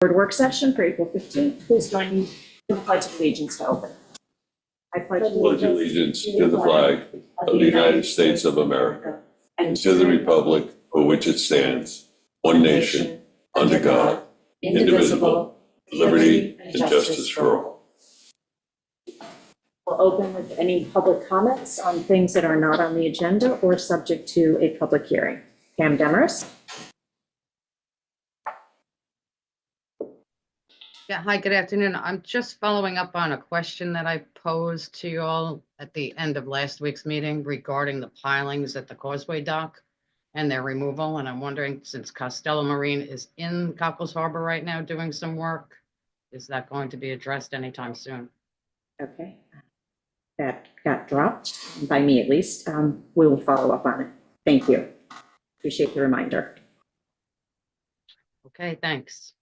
Board work session for April 15th. Please join me in the Pledge of Allegiance to open. I pledge Pledge allegiance to the flag of the United States of America and to the republic for which it stands, one nation, under God, indivisible, with liberty and justice for all. We'll open with any public comments on things that are not on the agenda or subject to a public hearing. Pam Demarest. Yeah, hi, good afternoon. I'm just following up on a question that I posed to you all at the end of last week's meeting regarding the pilings at the Causeway Dock and their removal. And I'm wondering, since Costello Marine is in Cockles Harbor right now doing some work, is that going to be addressed anytime soon? Okay. That got dropped, by me at least. We will follow up on it. Thank you. Appreciate the reminder. Okay, thanks.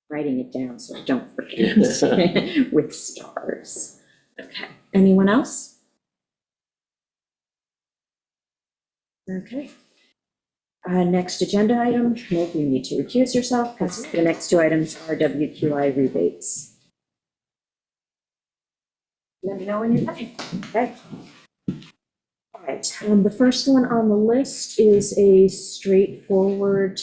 Writing it down so I don't forget with stars. Okay. Anyone else? Okay. Next agenda item, Nick, you need to recuse yourself because the next two items are WQI rebates. Let me know when you're ready. Okay. All right. The first one on the list is a straightforward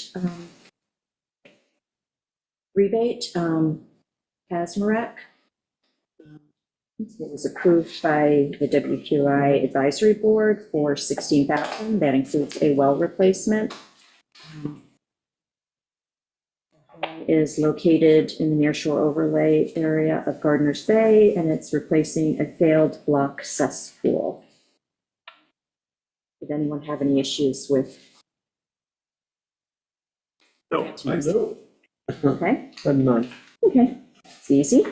rebate, Casmarec. It was approved by the WQI Advisory Board for $16,000. That includes a well replacement. It is located in the nearshore overlay area of Gardner's Bay, and it's replacing a failed block cesspool. Did anyone have any issues with? No, I know. Okay. None. Okay, it's easy.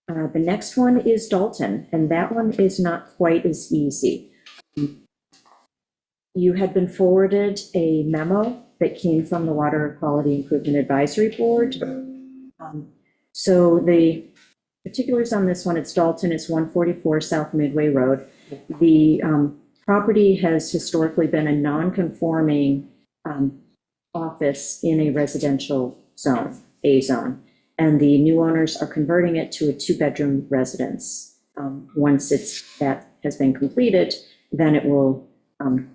The next one is Dalton, and that one is not quite as easy. You had been forwarded a memo that came from the Water Quality Improvement Advisory Board. So the particulars on this one, it's Dalton, it's 144 South Midway Road. The property has historically been a non-conforming office in a residential zone, A zone. And the new owners are converting it to a 2-bedroom residence. Once that has been completed, then it will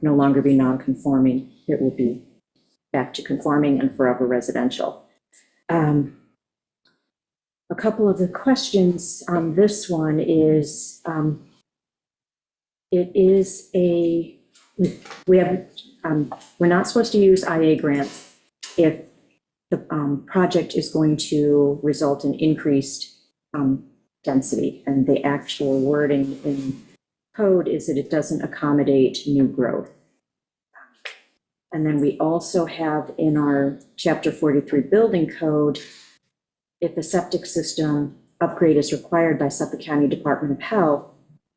no longer be non-conforming. It will be back to conforming and forever residential. A couple of the questions on this one is, we're not supposed to use IA grants if the project is going to result in increased density, and the actual wording in code is that it doesn't accommodate new growth. And then we also have in our Chapter 43 building code, if the septic system upgrade is required by Suffolk County Department of Health,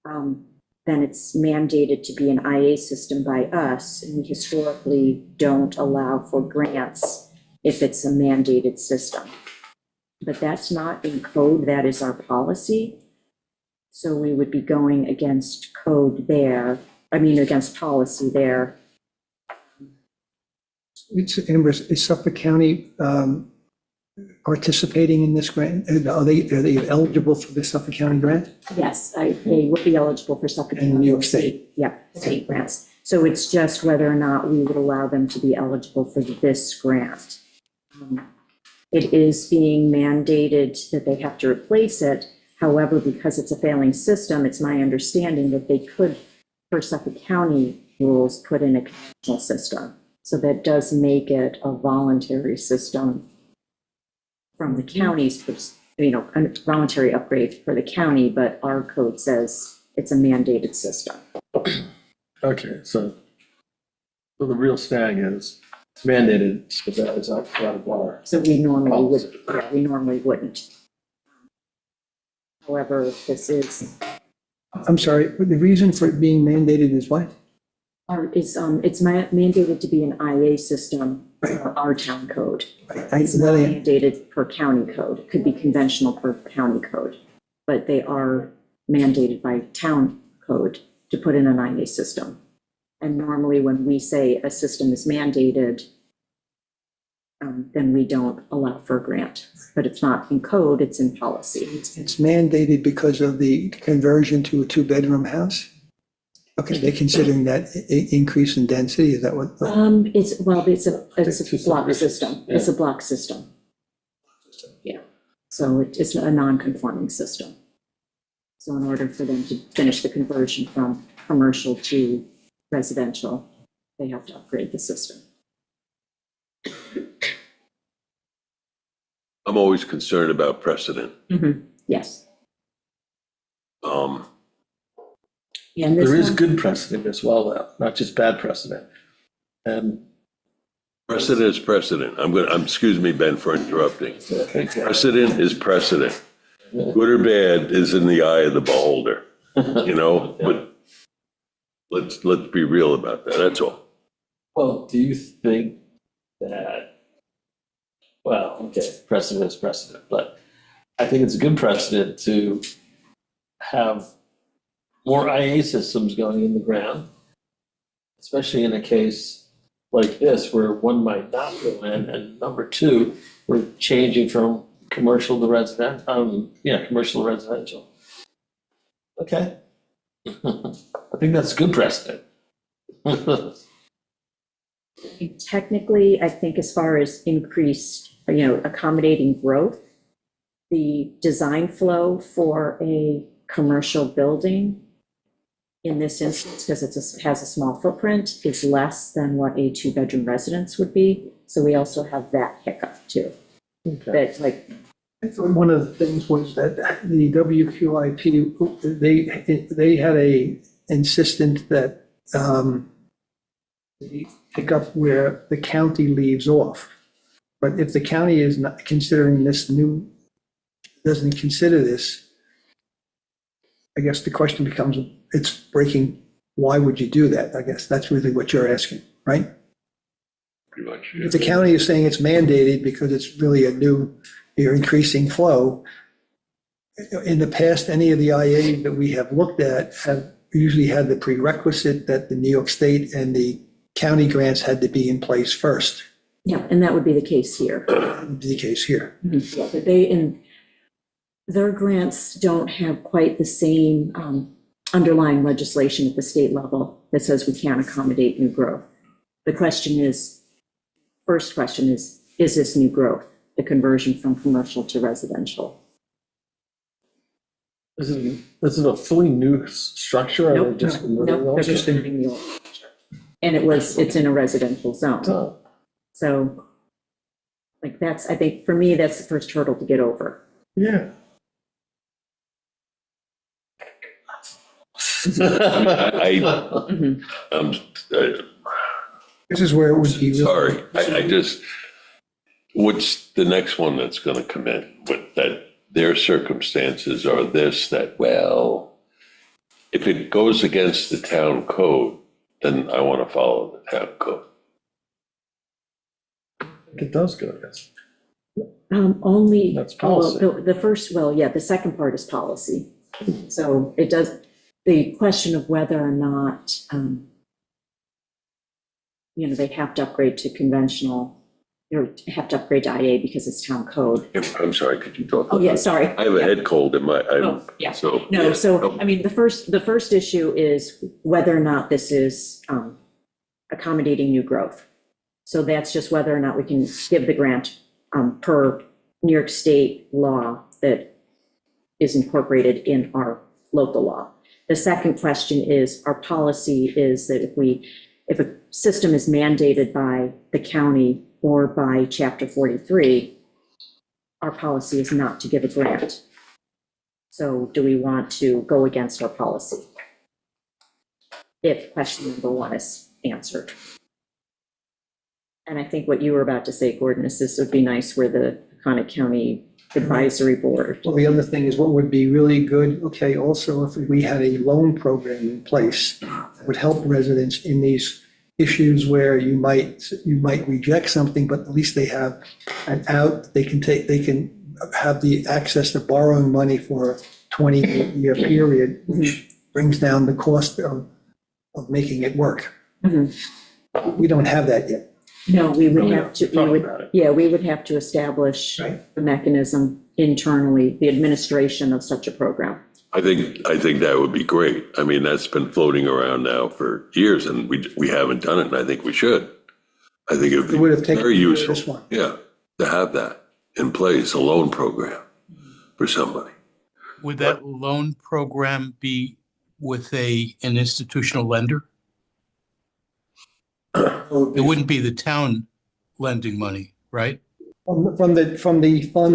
then it's mandated to be an IA system by us, and we historically don't allow for grants if it's a mandated system. But that's not in code, that is our policy. So we would be going against code there, against policy there. Amber, is Suffolk County participating in this grant? Are they eligible for the Suffolk County grant? Yes, they would be eligible for Suffolk County. And New York State? Yeah, state grants. So it's just whether or not we would allow them to be eligible for this grant. It is being mandated that they have to replace it. However, because it's a failing system, it's my understanding that they could, for Suffolk County rules, put in a conventional system. So that does make it a voluntary system from the county's, a voluntary upgrade for the county, but our code says it's a mandated system. Okay, so the real stang is mandated, so that is out of our. So we normally wouldn't. However, this is. I'm sorry, the reason for it being mandated is what? It's mandated to be an IA system for our town code. It's not Right. mandated per county code. It could be conventional per county code, but they are mandated by town code to put in an IA system. And normally when we say a system is mandated, then we don't allow for a grant. But it's not in code, it's in policy. It's mandated because of the conversion to a two-bedroom house? Okay, they're considering that increase in density, is that what? It's a block Yeah. system. It's a block system. Yeah, so it's a non-conforming system. So in order for them to finish the conversion from commercial to residential, they have to upgrade the system. I'm always concerned about precedent. Yes. Um, Yeah, and this There is one- good precedent as well, though, not just bad precedent. And Precedent is precedent. excuse me, Ben, for interrupting. Precedent is precedent. Good or bad is in the eye of the beholder, but let's be real about that, that's all. Well, do you think that, well, okay, precedent is precedent, but I think it's a good precedent to have more IA systems going in the ground, especially in a case like this where one might not go in, and number two, we're changing from commercial to commercial to residential. Okay. I think that's good precedent. Technically, I think as far as increased, accommodating growth, the design flow for a commercial building in this instance, because it has a small footprint, is less than what a two-bedroom residence would be. So we also have that hiccup too. That I thought one of the things was that the WQIP, they had a insistent that they pick up where the county leaves off. But if the county is not considering doesn't consider this, I guess the question becomes, it's breaking, why would you do that? I guess that's really what you're asking, right? Pretty much. If the county is saying it's mandated because it's really you're increasing flow, in the past, any of the IA that we have looked at have usually had the prerequisite that the New York State and the county grants had to be in place first. Yeah, and that would be the case here. That would be the case here. Yeah, but their grants don't have quite the same underlying legislation at the state level that says we can't accommodate new growth. The first question is this new growth, the conversion from commercial to residential? Is it a fully new structure? Or Nope, just Nope, they're just converting the old structure. And it's in a residential zone. Oh, So I think for me, that's the first hurdle to get over. yeah. Mhm. I'm This is where it would be. sorry, I just, what's the next one that's gonna come in with that their circumstances are this, that, well, if it goes against the town code, then I wanna follow the town code. It does go against. Only. That's policy. Well, the second part is policy. So it does, the question of whether or not, they have to upgrade to conventional, or have to upgrade to IA because it's town code. I'm sorry, could you talk? Oh, yeah, sorry. I have a head cold in my, Oh, yeah. so. No, yeah. so, I mean, the first issue is whether or not this is accommodating new growth. So that's just whether or not we can give the grant per New York State law that is incorporated in our local law. The second question is, our policy is that if a system is mandated by the county or by Chapter 43, our policy is not to give a grant. So do we want to go against our policy? If question number one is answered. And I think what you were about to say, Gordon, is this would be nice where the Conic County Advisory Board. Well, the other thing is what would be really good, okay, also if we had a loan program in place that would help residents in these issues where you might reject something, but at least they have an out, they can have the access to borrowing money for a 20-year period, which brings down the cost of making it work. Mhm. We don't have that yet. No, we would We have don't to, talk we would, about it. yeah, we would have to establish Right. the mechanism internally, the administration of such a program. I think that would be great. I mean, that's been floating around now for years and we haven't done it, and I think we should. I think it It would have would be taken very care of useful. this one. Yeah, to have that in place, a loan program for somebody. Would that loan program be with an institutional lender? It wouldn't be the town lending money, right? From the fund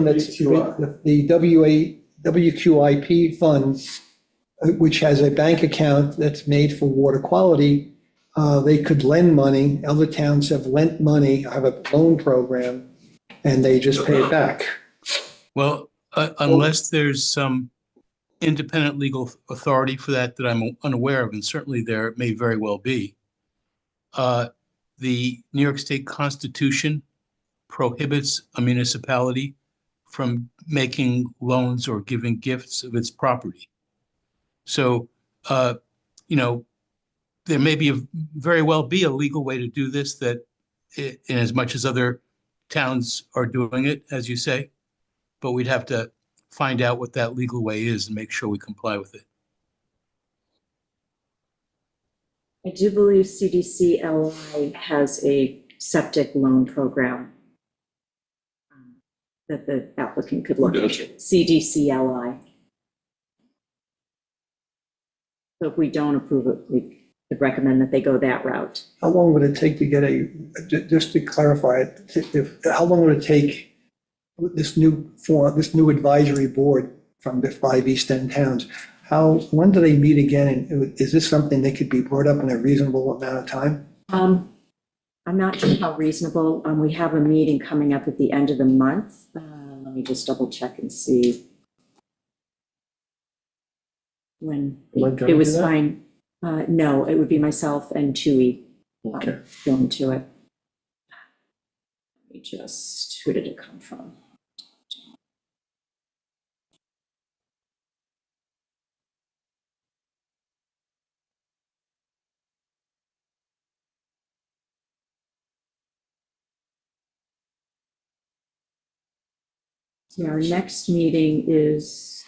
that's, the WQIP fund, which has a bank account that's made for water quality, they could lend money. Other towns have lent money, have a loan program, and they just pay it back. Well, unless there's some independent legal authority for that I'm unaware of, and certainly there may very well be. The New York State Constitution prohibits a municipality from making loans or giving gifts of its property. So, there may very well be a legal way to do this that, in as much as other towns are doing it, as you say, but we'd have to find out what that legal way is and make sure we comply with it. I do believe CDC-LI has a septic loan program that the applicant could look Who does? into. CDC-LI. So if we don't approve it, we could recommend that they go that route. How long would it take to get just to clarify it, how long would it take this new advisory board from the 5 East End towns? When do they meet again? And is this something that could be brought up in a reasonable amount of time? I'm not sure how reasonable. We have a meeting coming up at the end of the month. Let me just double check and see when Like, it was do that? fine. No, it would be myself and Tui Okay. going to it. Let me just, who did it come from? Yeah, our next meeting is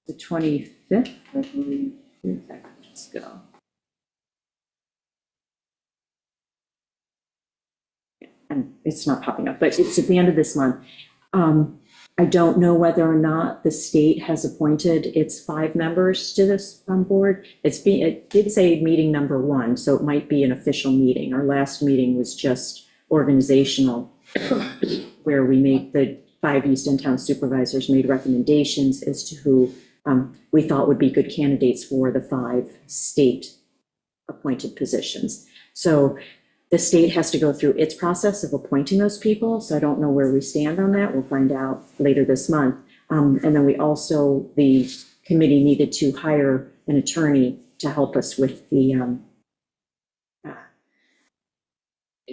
the 25th, I believe. Let's go. And it's not popping up, but it's at the end of this month. I don't know whether or not the state has appointed its 5 members to this board. It did say meeting number 1, so it might be an official meeting. Our last meeting was just organizational, where we made the 5 East End Town supervisors made recommendations as to who we thought would be good candidates for the 5 state appointed positions. So the state has to go through its process of appointing those people, so I don't know where we stand on that. We'll find out later this month. And then the committee needed to hire an attorney to help us with the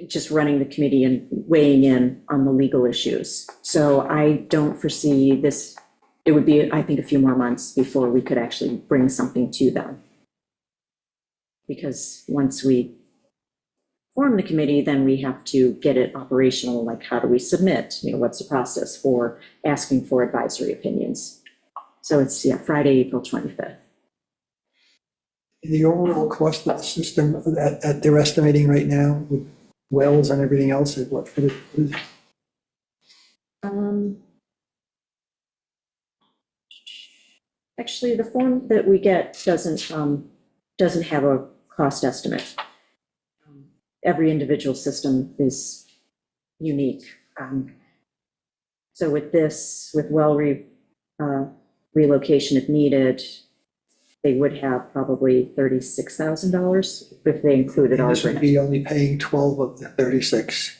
just running the committee and weighing in on the legal issues. So I don't foresee this, it would be, I think, a few more months before we could actually bring something to them. Because once we form the committee, then we have to get it operational, like how do we submit? What's the process for asking for advisory opinions? So it's, Friday, April 25th. The overall cost of the system that they're estimating right now with wells and everything else is what? Actually, the form that we get doesn't have a cost estimate. Every individual system is unique. So with this, with well relocation if needed, they would have probably $36,000 if they included our This would grant. be only paying 12 of the 36.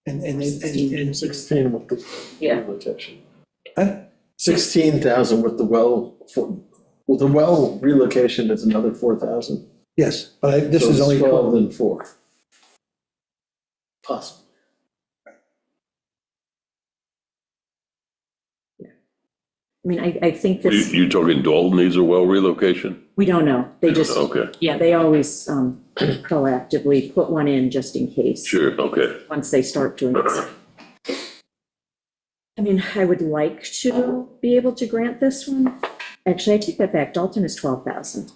And 16 with the Yeah. relocation. Huh? 16,000 with the well, with the well relocation is another 4,000. yes, but this So is it's only 12 12. and 4. I mean, I think You, this, you talking Dalton needs a well relocation? we don't know. They just, Okay, yeah, they always proactively put one in just in case. sure, okay. Once they start doing it. I mean, I would like to be able to grant this one. Actually, I take that back. Dalton is 12,000.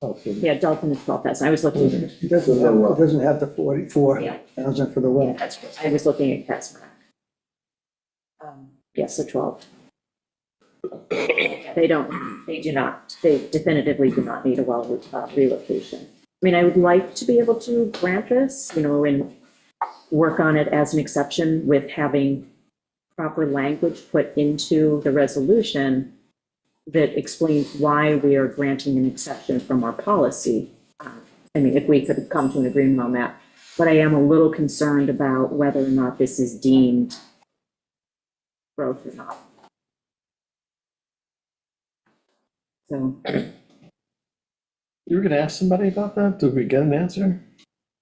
Okay. Yeah, Dalton is 12,000. I was looking, It doesn't have the 44,000 for the yeah, well. that's, I was looking at Casmark. Yes, so 12. They do not, they definitively do not need a well relocation. I mean, I would like to be able to grant this, and work on it as an exception with having proper language put into the resolution that explains why we are granting an exception from our policy. I mean, if we could come to an agreement on that. But I am a little concerned about whether or not this is deemed growth or not. So You were gonna ask somebody about that? Did we get an answer?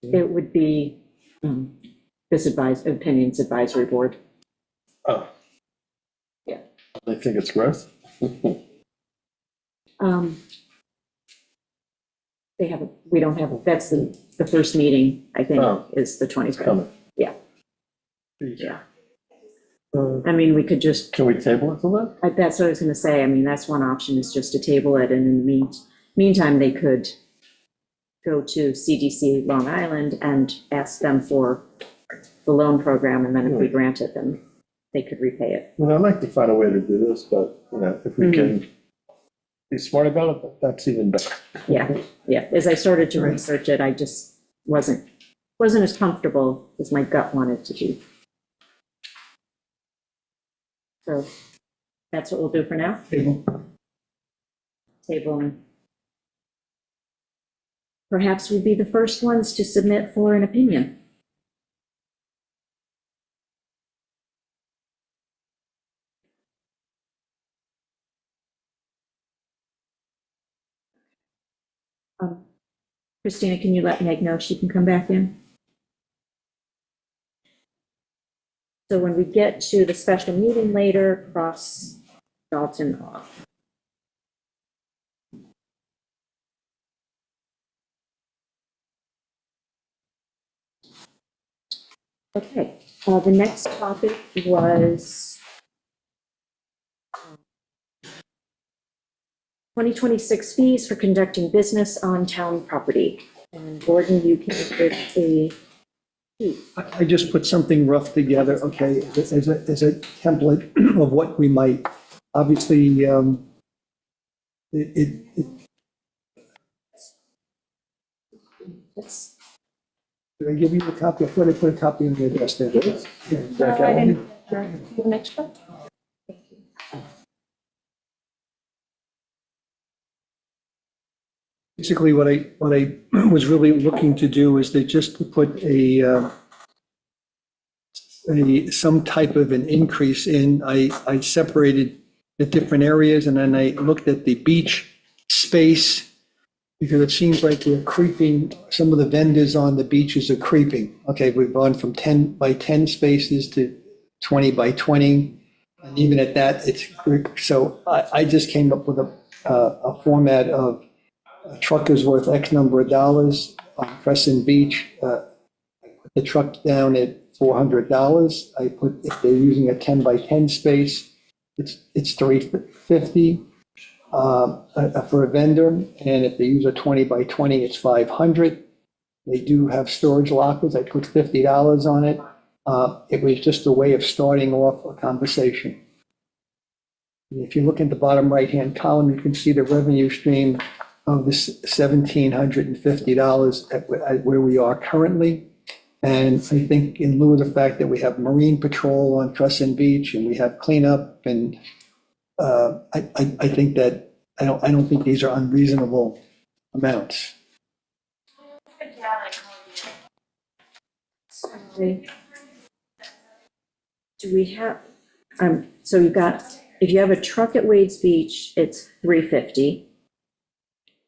it would be this opinions advisory board. Oh. Yeah. They think it's growth? We don't have, that's the first meeting, I think, Oh. is the 25th. Coming. Yeah. Geez. Yeah. Uh, I mean, we could just, Can we table it till then? that's what I was gonna say. I mean, that's one option, is just to table it, and in the meantime, they could go to CDC Long Island and ask them for the loan program, and then if we grant it, then they could repay it. Well, I'd like to find a way to do this, but, if we can be smart about it, that's even better. Yeah, yeah. As I started to research it, I just wasn't as comfortable as my gut wanted to be. So that's what we'll do for now. Table. Perhaps we'd be the first ones to submit for an opinion. Christina, can you let Meg know she can come back in? So when we get to the special meeting later, cross Dalton off. Okay, the next topic was 2026 fees for conducting business on town property. And Gordon, you came with a sheet. I just put something rough together, okay, as a template of what we might, obviously, That's- did I give you the copy? I thought I put a copy in the address there. I didn't, you have an extra? Basically, what I was really looking to do is just to put some type of an increase in. I separated the different areas, and then I looked at the beach space, because it seems like we're creeping, some of the vendors on the beaches are creeping. Okay, we've gone from 10 by 10 spaces to 20 by 20, and even at that, it's, so I just came up with a format of a truck is worth X number of dollars on Crescent Beach. I put the truck down at $400. I put, if they're using a 10 by 10 space, it's $350 for a vendor. And if they use a 20 by 20, it's $500. They do have storage lockers. I put $50 on it. It was just a way of starting off a conversation. And if you look at the bottom right-hand column, you can see the revenue stream of this $1,750 at where we are currently. And I think in lieu of the fact that we have Marine Patrol on Crescent Beach and we have cleanup, and I think that, I don't think these are unreasonable amounts. Do we have, so you've got, if you have a truck at Wade's Beach, it's $350.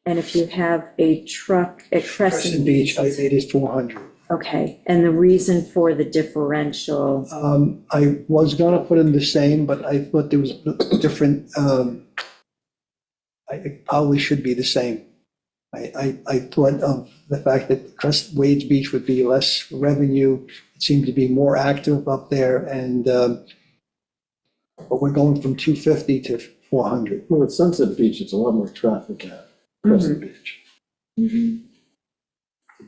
And if you have a truck at Crescent Crescent Beach, I Beach, made it 400. Okay, and the reason for the differential, I was gonna put in the same, but I thought there was different, it probably should be the same. I thought of the fact that Crest Wades Beach would be less revenue. It seemed to be more active up there, and, but we're going from 250 to 400. Well, at Sunset Beach, it's a lot more traffic at Crescent Beach.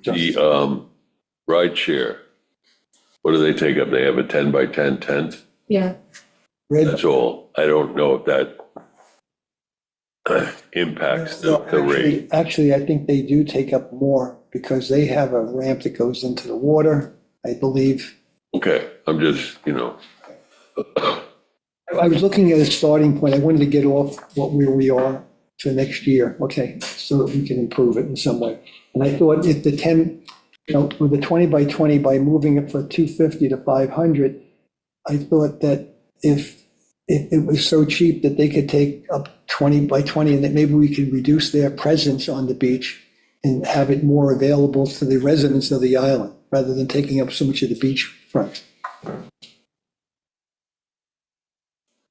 The ride share, what do they take up? They have a 10 by 10 tent? yeah, Red, That's all. I don't know if that impacts the rate. Actually, I think they do take up more because they have a ramp that goes into the water, I believe. Okay, I'm just, I was looking at a starting point. I wanted to get off where we are to next year, okay, so that we can improve it in some way. And I thought if the 10, with the 20 by 20, by moving it from 250 to 500, I thought that if it was so cheap that they could take up 20 by 20 and that maybe we could reduce their presence on the beach and have it more available to the residents of the island, rather than taking up so much of the beach front.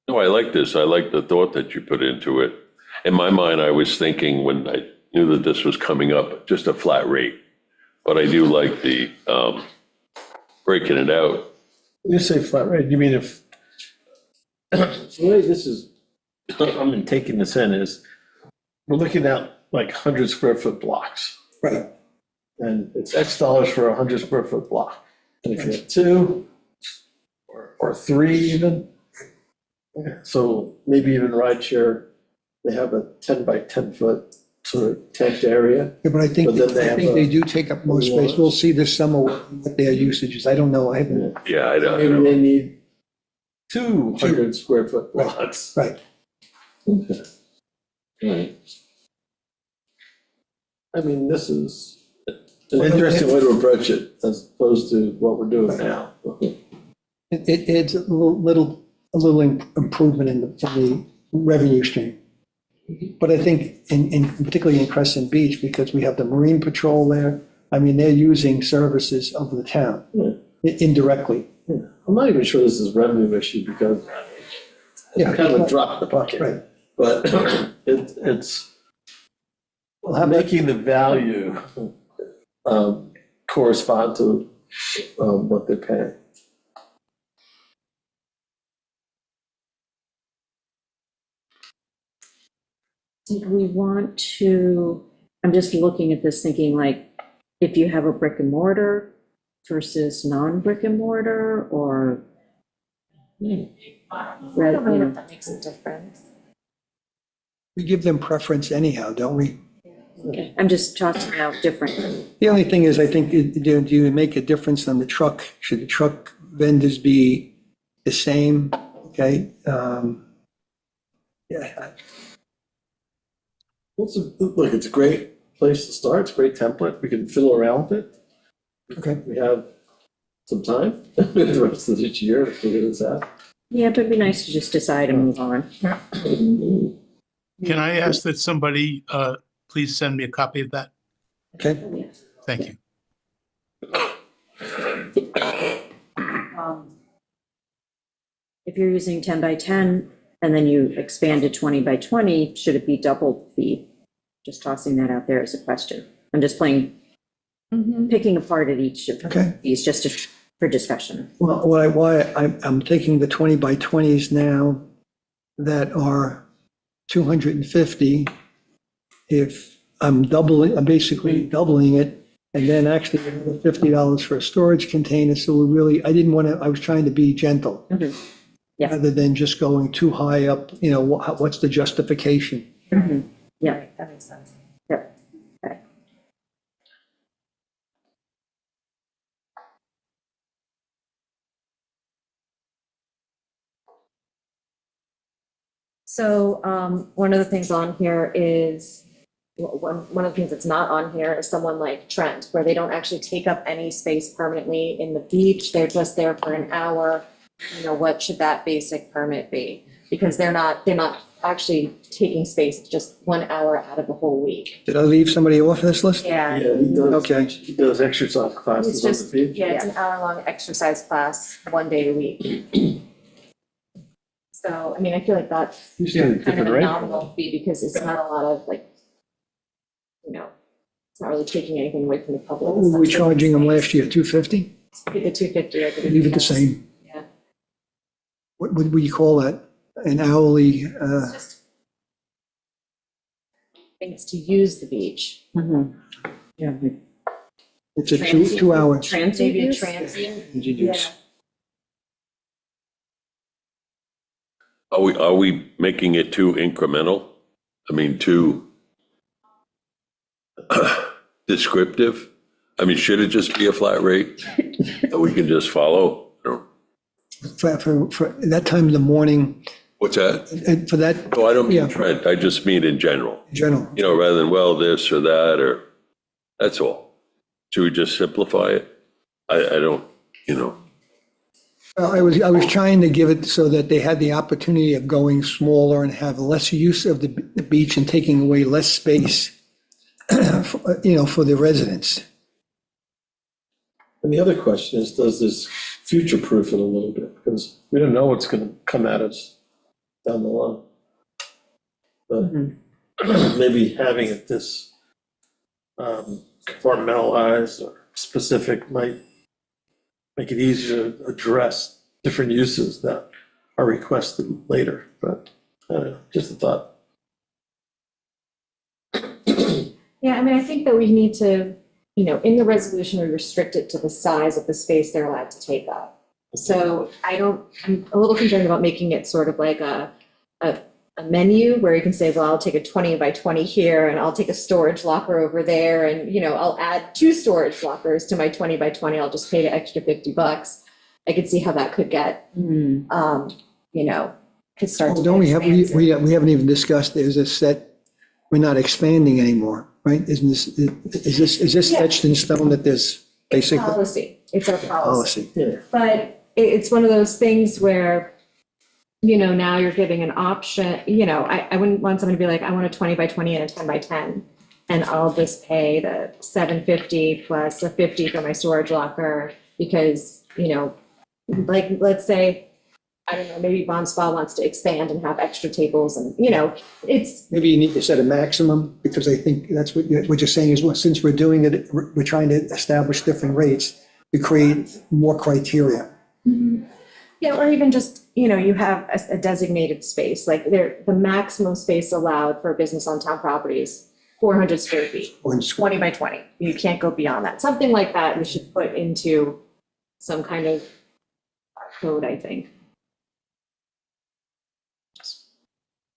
No, I like this. I like the thought that you put into it. In my mind, I was thinking when I knew that this was coming up, just a flat rate. But I do like the breaking it out. When you say flat rate, you mean if, the way this is, I'm taking this in is, we're looking at like 100 square foot blocks. Right. And it's X dollars for a 100 square foot block. And if you have two, or three even, so maybe even rideshare, they have a 10 by 10 foot sort of tent area. Yeah, but I think, But then they have they do take up more space. We'll see this summer what their usage is. I don't know. I haven't, Yeah, I Maybe don't they know. need 200 square foot blocks. right. Okay. Right. I mean, this is an interesting way to approach it as opposed to what we're doing now. It's a little improvement in the revenue stream. But I think particularly in Crescent Beach, because we have the Marine Patrol there, I mean, they're using services of the town indirectly. Yeah. I'm not even sure this is a revenue issue because Yeah. it's kind of a drop in the bucket. Right. But it's Well, how about, making the value correspond to what they're paying. did we want to, I'm just looking at this thinking like, if you have a brick and mortar versus non-brick and mortar, or, I don't know if that makes a difference. we give them preference anyhow, don't we? okay, I'm just tossing out different. The only thing is, I think, do you make a difference on the truck? Should the truck vendors be the same? Okay. Yeah, Look, it's a great place to start. It's a great template. We can fiddle around with it. okay. We have some time the rest of this year to figure this out. Yeah, but it'd be nice to just decide and move on. Can I ask that somebody please send me a copy of that? Okay. Thank you. If you're using 10 by 10 and then you expand to 20 by 20, should it be double the fee? Just tossing that out there as a question. I'm just picking apart at each of Okay. these just for discussion. Well, why I'm taking the 20 by 20s now that are 250. If I'm basically doubling it, and then actually another $50 for a storage container. So I didn't want to, I was trying to be gentle. Yeah. Rather than just going too high up, what's the justification? Yeah. Right, that makes sense. Yep. Okay. So one of the things on here is, one of the things that's not on here is someone like Trent, where they don't actually take up any space permanently in the beach. They're just there for an hour. What should that basic permit be? Because they're not actually taking space just 1 hour out of the whole week. Did I leave somebody off this list? Yeah. Okay. He does exercise It's classes on the just, beach. yeah, it's an hour-long exercise class, 1 day a week. So, I mean, I feel like that's He's doing a kind of different a rate. nominal fee because it's not a lot of like, you know, it's not really taking anything away from the public. What were we charging them last year, 250? The 250, I believe. Leave it the yes. same. Yeah. What would we call that? An hourly, It's just things to use the beach. Mhm. Yeah. it's a 2 hour. Transient Maybe a use? transient. use. Are we making it too incremental? I mean, too descriptive? I mean, should it just be a flat rate that we can just follow? Or- For that time in the morning, What's that? and for that Oh, I don't Yeah. mean trend, I just mean in general, in general. you know, rather than, well, this or that, or, that's all. Should we just simplify it? I don't, you know, I was trying to give it so that they had the opportunity of going smaller and have less use of the beach and taking away less space, for the residents. And the other question is, does this future-proof it a little bit? Because we don't know what's gonna come at us down the line. But maybe having it this compartmentalized or specific might make it easier to address different uses that are requested later, but I don't know, just a thought. Yeah, I mean, I think that we need to, in the resolution, we restrict it to the size of the space they're allowed to take up. So I'm a little concerned about making it sort of like a menu where you can say, well, I'll take a 20 by 20 here and I'll take a storage locker over there. And, I'll add 2 storage lockers to my 20 by 20. I'll just pay the extra $50. I could see how that could get, could start to. Don't we have, get expansive. we haven't even discussed, there's a set, we're not expanding anymore, right? Is this Yeah. etched in stone that there's basically Policy. It's our policy. policy? But it's one of those things where, now you're giving an option, I wouldn't want someone to be like, I want a 20 by 20 and a 10 by 10. And I'll just pay the $750 plus a $50 for my storage locker because, like, let's say, I don't know, maybe Bon Spa wants to expand and have extra tables and, it's, Maybe you need to set a maximum, because I think that's what you're saying is, well, since we're doing it, we're trying to establish different rates to create more criteria. yeah, or even just, you have a designated space, like the maximum space allowed for a business on town properties, 400 square feet. Or in 20 by 20. You can't go beyond that. Something like that we should put into some kind of code, I think.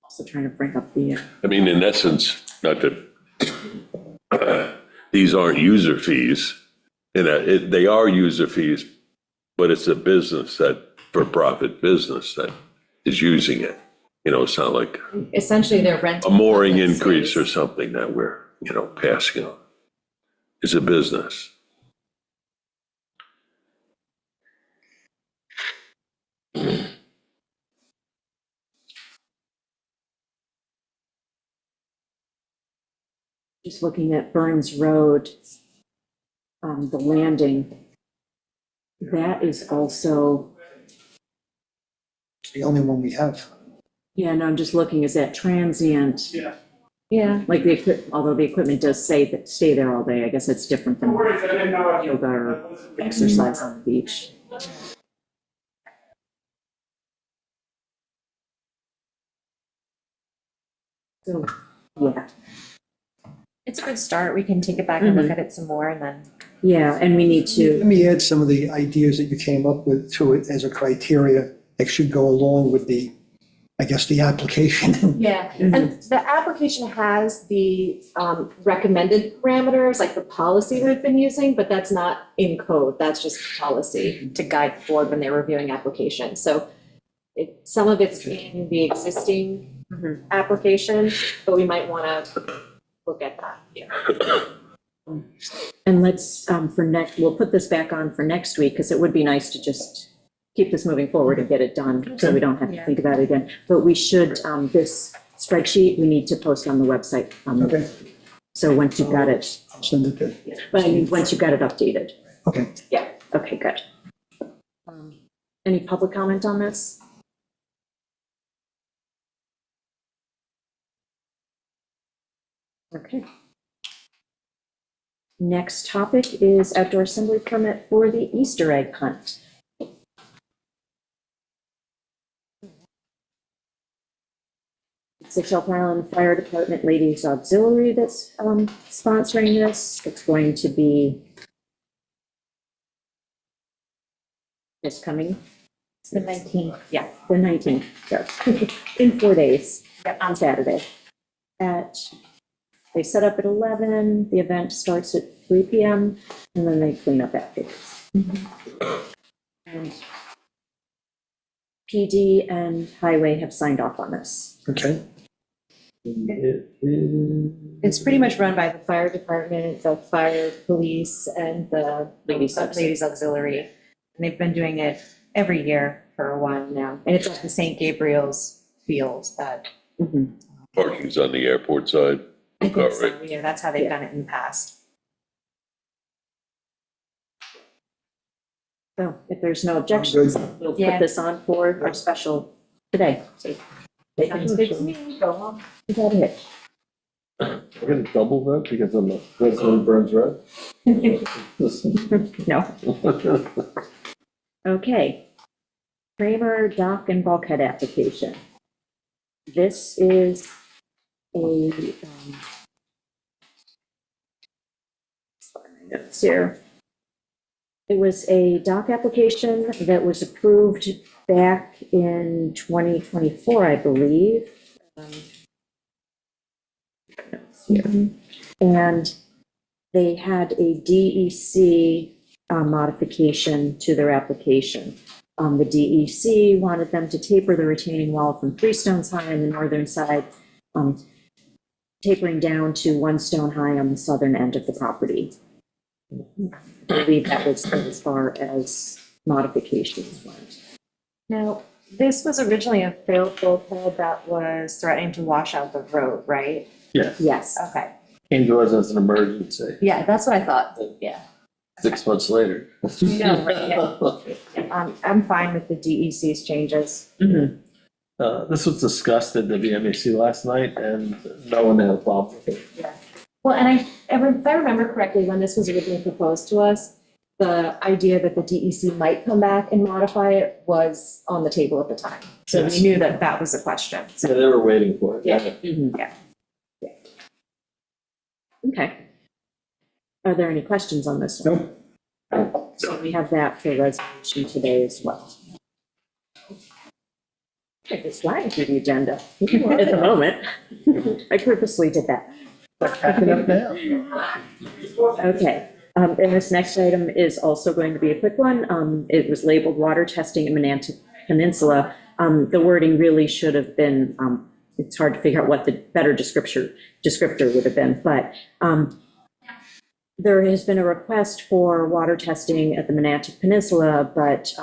Also trying to bring up the, I mean, in essence, not that, these aren't user fees, they are user fees, but it's a business for-profit business that is using it. It's not like Essentially, they're renting. a mooring public increase or space. something that we're, passing on. It's a business. just looking at Burns Road, the landing, that is also, It's the only one we have. yeah, no, I'm just looking, is that transient? Yeah, Like although the equipment does say that stay there all day, I guess it's different than yoga or exercise on the beach. So, yeah, it's a good start. We can take it back and look at it some more and then. yeah, and we need Let to, me add some of the ideas that you came up with to it as a criteria that should go along with the application. Yeah, and the application has the recommended parameters, like the policy we've been using, but that's not in code. That's just policy to guide the board when they're reviewing applications. So some of it's in the existing application, but we might want to look at that. and let's, we'll put this back on for next week, because it would be nice to just keep this moving forward and get it done, so we don't have to think about it again. But we should, this spreadsheet, we need to post on the website. Okay, So once you've got it, I'll send it to, but I mean, once you've got it updated. okay. Yeah, okay, good. Any public comment on this? Okay. Next topic is outdoor assembly permit for the Easter egg hunt. It's the Shelter Island Fire Department Ladies Auxiliary that's sponsoring this. It's going to be this coming. It's the 19th. Yeah, the 19th, so, in 4 days, on Saturday. They set up at 11, the event starts at 3 PM, and then they clean up afterwards. And PD and Highway have signed off on this. Okay, It's pretty much run by the fire department, the fire police, and the Ladies Auxiliary. ladies auxiliary. And they've been doing it every year for a while now. And it's at the St. Gabriel's field that Mhm. Parking's on the airport side. I think so, Right. yeah, that's how they've done it in the past. So if there's no objections, Good. we'll put Yeah. this on for our special today. So they can Sounds good to me. go home without a hitch. We're gonna double vote because I'm a resident of Burns Road. No. Okay. Kramer Dock and Bulkhead application. This is a, sorry, my notes here. It was a dock application that was approved back in 2024, I believe. Notes here. And they had a DEC modification to their application. The DEC wanted them to taper the retaining wall from 3 stones high on the northern side, tapering down to 1 stone high on the southern end of the property. I believe that was as far as modifications went. Now, this was originally a failed bulkhead that was threatening to wash out the road, right? Yes, Yes. Okay. came to us as an emergency, Yeah, that's what I thought, yeah. 6 months later. No, right, I'm fine with the DEC's changes. Mhm. This was discussed at the WMAC last night and no one had a problem with it. Well, and if I remember correctly, when this was originally proposed to us, the idea that the DEC might come back and modify it was on the table at the time. So we Yes. knew that that was a question. So they were waiting for it. Yeah. Mhm. Yeah. Okay. Are there any questions on this one? Nope. So we have that for resolution today as well. It's flying through the agenda at the moment. I purposely did that. Wrap it up now. Okay, and this next item is also going to be a quick one. It was labeled water testing in Monantic Peninsula. The wording really should have been, it's hard to figure out what the better descriptor would have been, but there has been a request for water testing at the Monantic Peninsula, but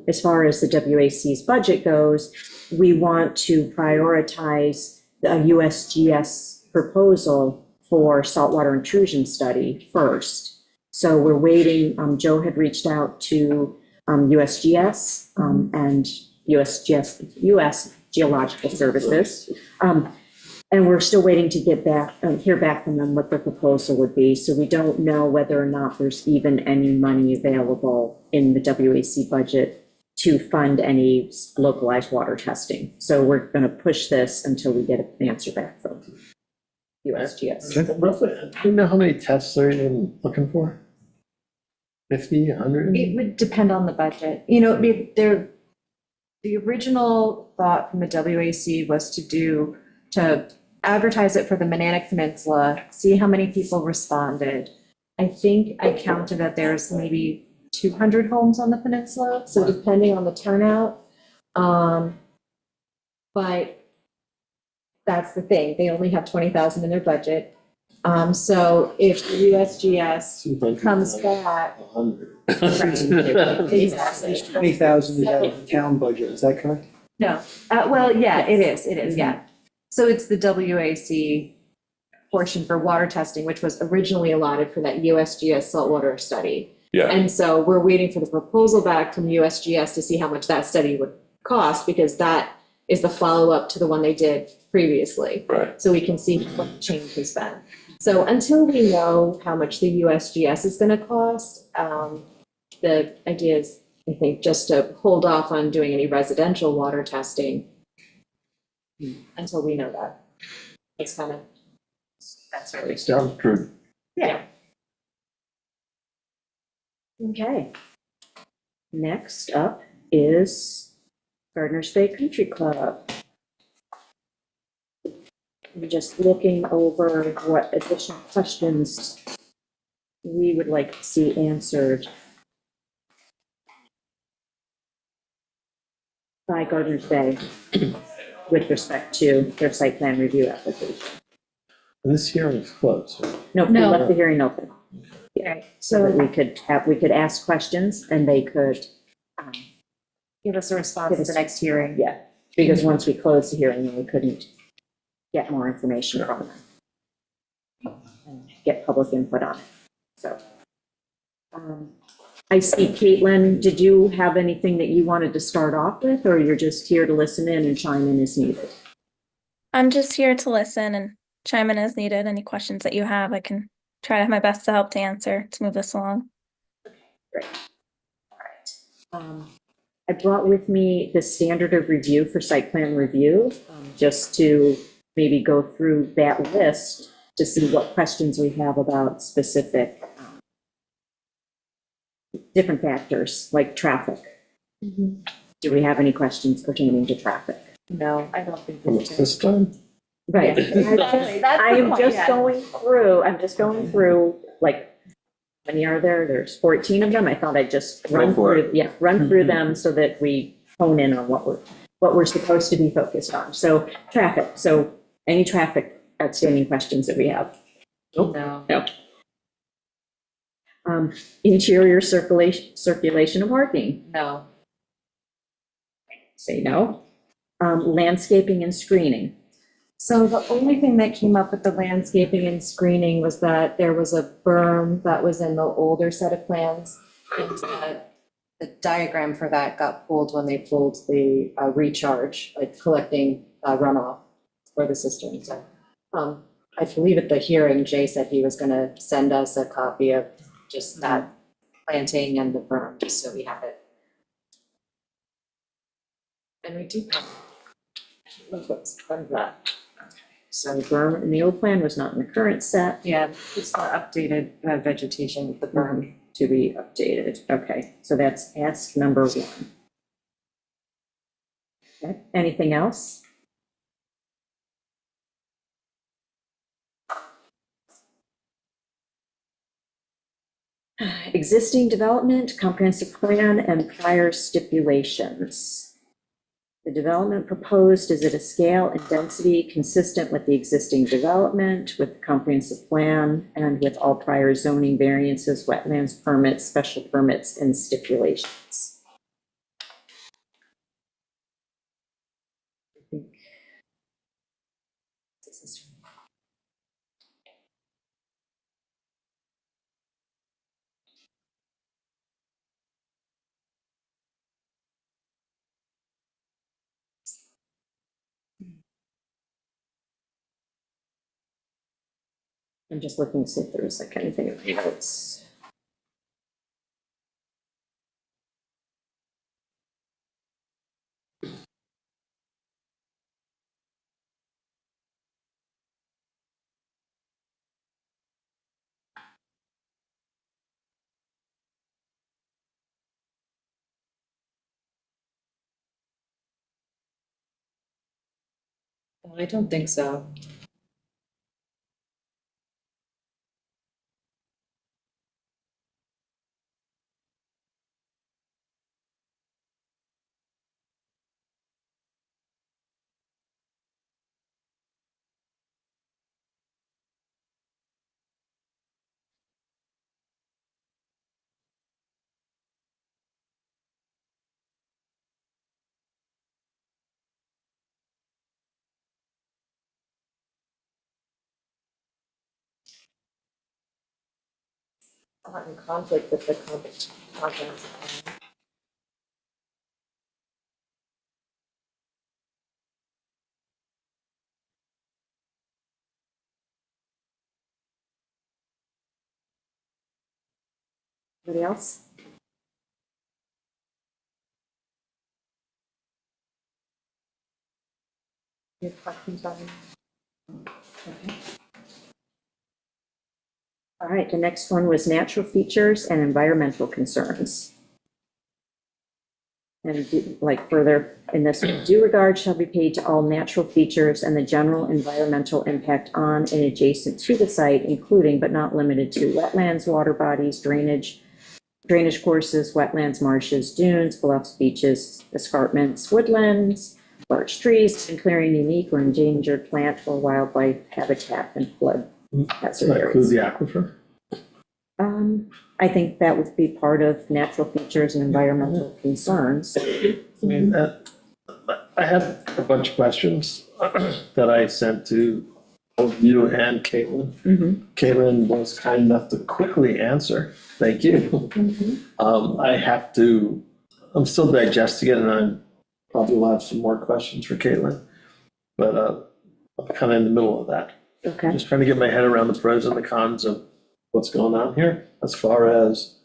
as far as the WAC's budget goes, we want to prioritize a USGS proposal for saltwater intrusion study first. So we're waiting, Joe had reached out to USGS and US Geological Services. And we're still waiting to hear back from them what their proposal would be. So we don't know whether or not there's even any money available in the WAC budget to fund any localized water testing. So we're going to push this until we get an answer back from USGS. Roughly, do you know how many tests they're even looking for? 50, 100? It would depend on the budget. You know, the original thought from the WAC was to advertise it for the Monantic Peninsula, see how many people responded. I think I counted that there's maybe 200 homes on the peninsula, so depending on the turnout. But that's the thing, they only have 20,000 in their budget. So if the USGS 200, comes back, 100. exactly. 20,000 is out of the town budget, is that correct? No, well, yeah, it is, yeah. So it's the WAC portion for water testing, which was originally allotted for that USGS saltwater study. Yeah, And so we're waiting for the proposal back from USGS to see how much that study would cost, because that is the follow-up to the one they did previously. right. So we can see what the change has been. So until we know how much the USGS is gonna cost, the idea is, I think, just to hold off on doing any residential water testing until we know that. It's kind of, that's really. Sounds true. Yeah. Okay. Next up is Gardner's Bay Country Club. I'm just looking over what additional questions we would like to see answered by Gardner's Bay with respect to their site plan review application. This hearing is closed. right? No, we No. left the hearing open. Right, So that so we could ask questions and they could, give us a response at the next hearing. yeah, because once we closed the hearing, then we couldn't get more information from them. And get public input on it, so. I see, Caitlin, did you have anything that you wanted to start off with, or you're just here to listen in and chime in as needed? I'm just here to listen and chime in as needed. Any questions that you have, I can try to have my best to help to answer to move this along. Great. All right. I brought with me the standard of review for site plan review, just to maybe go through that list to see what questions we have about specific different factors like traffic. Do we have any questions pertaining to traffic? No, I don't think. How much this time? Right. Exactly, that's the I am point, just yeah. I'm just going through, like, how many are there? There's 14 of them. I thought I'd just run Go for through, run through them so that we hone in on what we're supposed to be focused on. So traffic, so any traffic outstanding questions that we have? No. No. Interior circulation of parking, No. say no. Landscaping and screening. So the only thing that came up with the landscaping and screening was that there was a berm that was in the older set of plans. And the diagram for that got pulled when they pulled the recharge, like collecting runoff for the cistern. So I believe at the hearing, Jay said he was gonna send us a copy of just that planting and the berm, just so we have it. And we do. What's part of that? So the berm in the old plan was not in the current set. Yeah, it's the updated vegetation with the berm. To be updated. Okay, so that's ask number 1. Okay, anything else? Existing development, comprehensive plan, and prior stipulations. The development proposed is at a scale and density consistent with the existing development, with the comprehensive plan, and with all prior zoning variances, wetlands permits, special permits, and stipulations. I think this is- I'm just looking to see if there was like anything in the notes. I don't think so. not in conflict with the comprehensive plan. Anybody else? Any questions on? Okay. All right, the next one was natural features and environmental concerns. And like further in this, due regard shall be paid to all natural features and the general environmental impact on and adjacent to the site, including but not limited to wetlands, water bodies, drainage courses, wetlands, marshes, dunes, bluffs, beaches, escarpments, woodlands, large trees, and clearing unique or endangered plant or wildlife habitat and flood hazard That includes areas. the aquifer? I think that would be part of natural features and environmental concerns. I mean, I had a bunch of questions that I sent to both you and Caitlin. Caitlin was kind enough to quickly answer. Thank you. I'm still digesting it, and I probably will have some more questions for Caitlin. But I'm kind of in the middle of that. Okay, Just trying to get my head around the pros and the cons of what's going on here as far as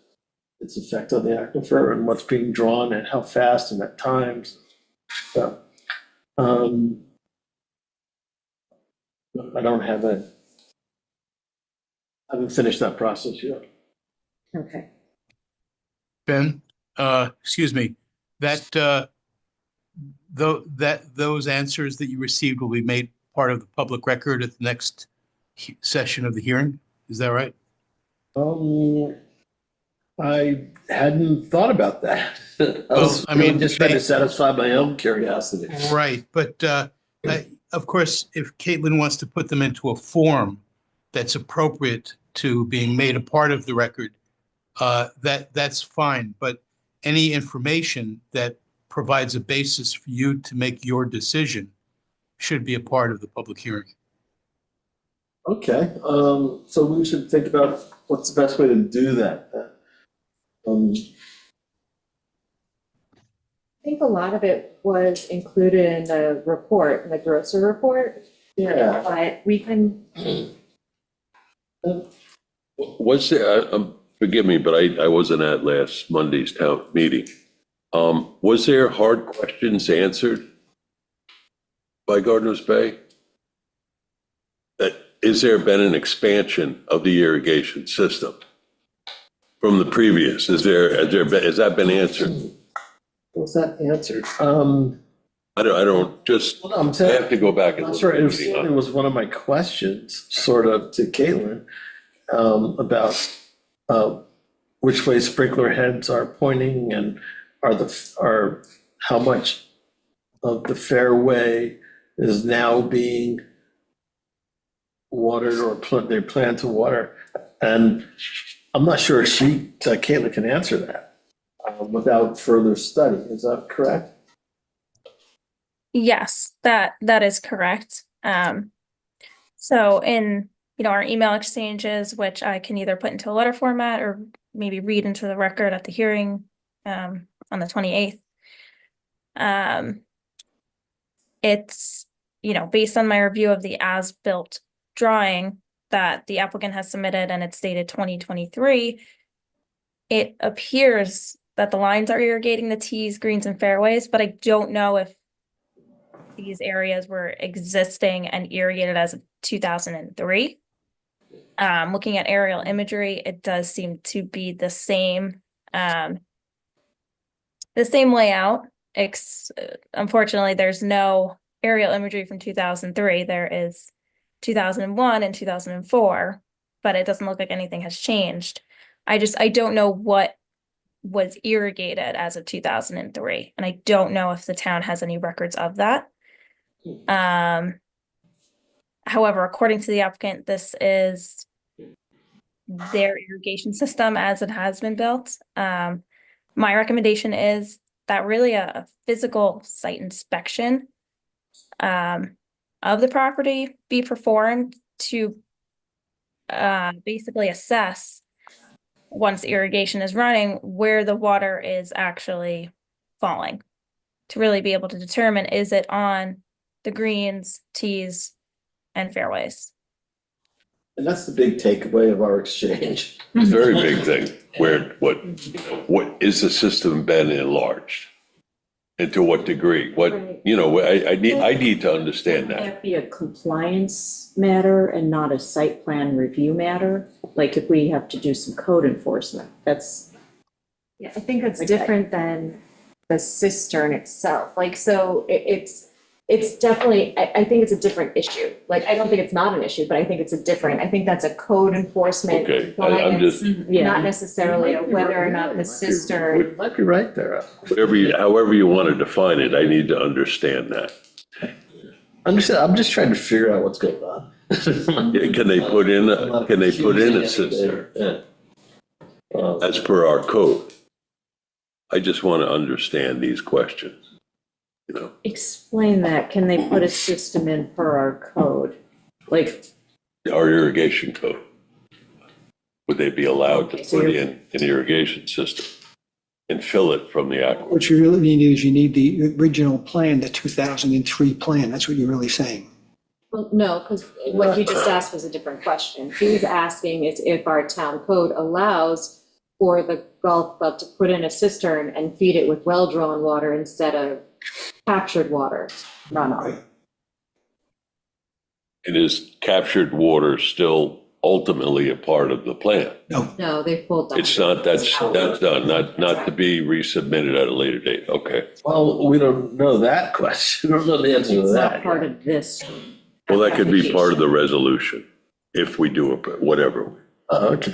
its effect on the aquifer and what's being drawn and how fast and at times. So, I haven't finished that process yet. okay. Ben, excuse me, those answers that you received will be made part of the public record at the next session of the hearing. Is that right? I hadn't thought about that. I mean, just trying to satisfy my own curiosity. Right, but of course, if Caitlin wants to put them into a form that's appropriate to being made a part of the record, that's fine. But any information that provides a basis for you to make your decision should be a part of the public hearing. Okay, so we should think about what's the best way to do that then. I think a lot of it was included in the report, in the Grosser report, Yeah. but we can, Was there, forgive me, but I wasn't at last Monday's town meeting. Was there hard questions answered by Gardeners Bay? Is there been an expansion of the irrigation system from the previous? Has that been answered? Was that answered? I don't, just, Well, I'm I saying, have to go back I'm and not look sure at if the meeting. it was one of my questions, sort of, to Caitlin, about which way sprinkler heads are pointing and are how much of the fairway is now being watered or they plan to water. And I'm not sure if Caitlin can answer that without further study. Is that correct? Yes, that is correct. So in, our email exchanges, which I can either put into a letter format or maybe read into the record at the hearing on the 28th. It's, based on my review of the as-built drawing that the applicant has submitted and it's dated 2023, it appears that the lines are irrigating the tees, greens, and fairways, but I don't know if these areas were existing and irrigated as of 2003. Looking at aerial imagery, it does seem to be the same layout. Unfortunately, there's no aerial imagery from 2003. There is 2001 and 2004, but it doesn't look like anything has changed. I don't know what was irrigated as of 2003, and I don't know if the town has any records of that. However, according to the applicant, this is their irrigation system as it has been built. My recommendation is that really a physical site inspection of the property be performed to basically assess once irrigation is running, where the water is actually falling. To really be able to determine, is it on the greens, tees, and fairways? And that's the big takeaway of our exchange. It's a very big thing, where, what is the system been enlarged? And to what degree? What, Right. you know, I need to understand Would that. that be a compliance matter and not a site plan review matter? Like if we have to do some code enforcement, that's, Yeah, I think it's Like different than the cistern itself. Like, so it's definitely, I think it's a different issue. Like, I don't think it's not an issue, but I think it's a different, I think that's a code enforcement. Okay, I'm just, yeah. Not necessarily a whether or not the cistern. You might be right there. however you want to define it, I need to understand that. Understand, I'm just trying to figure out what's going on. Yeah, Can they put in a system Yeah. as per our code? I just want to understand these questions, you know? Explain that. Can they put a system in per our code? Like, Our irrigation code. Would they be allowed to Okay, so put you're- in an irrigation system and fill it from the aquifer? What you really need is you need the original plan, the 2003 plan. That's what you're really saying. Well, no, because what he just asked was a different question. He was asking is if our town code allows for the golf club to put in a cistern and feed it with well-drawn water instead of captured water runoff. And is captured water still ultimately a part of the plan? No, they pulled that. It's not, that's done, not to be resubmitted at a later date, okay. Well, we don't know that question. We don't know the answer to it's not that. part of this. Well, that could be part of the resolution, if we do it, whatever. Oh, okay.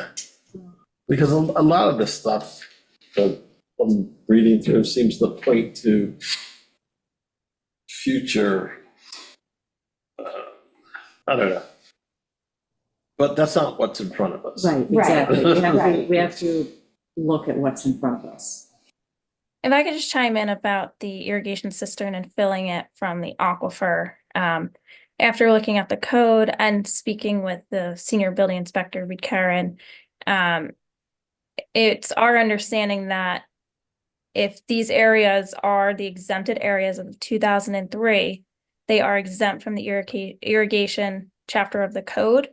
Because a lot of this stuff that I'm reading through seems to point to future, I don't know. But that's not what's in front of us. Right, Right. exactly. We have to look at what's in front of us. If I could just chime in about the irrigation cistern and filling it from the aquifer. After looking at the code and speaking with the senior building inspector, Reed Karen, it's our understanding that if these areas are the exempted areas of 2003, they are exempt from the irrigation chapter of the code,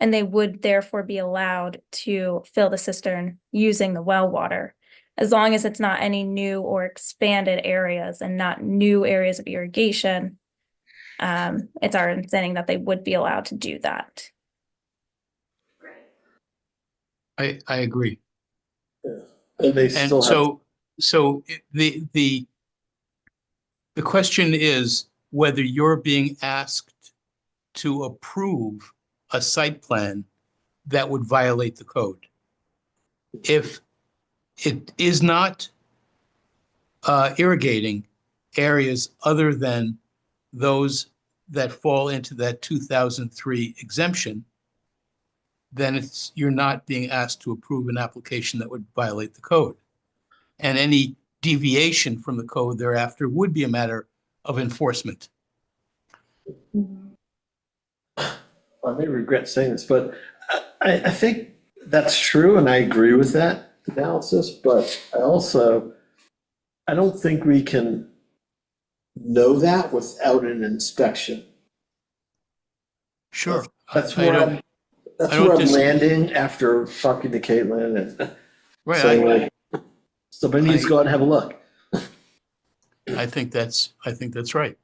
and they would therefore be allowed to fill the cistern using the well water, as long as it's not any new or expanded areas and not new areas of irrigation. It's our understanding that they would be allowed to do that. I agree. And they And still have, so the question is whether you're being asked to approve a site plan that would violate the code. If it is not irrigating areas other than those that fall into that 2003 exemption, then you're not being asked to approve an application that would violate the code. And any deviation from the code thereafter would be a matter of enforcement. I may regret saying this, but I think that's true and I agree with that analysis, but I don't think we can know that without an inspection. Sure. That's I where don't- that's I don't where I'm dis- landing after talking to Caitlin and Right, saying like, somebody needs to go out and have a look. I think that's right.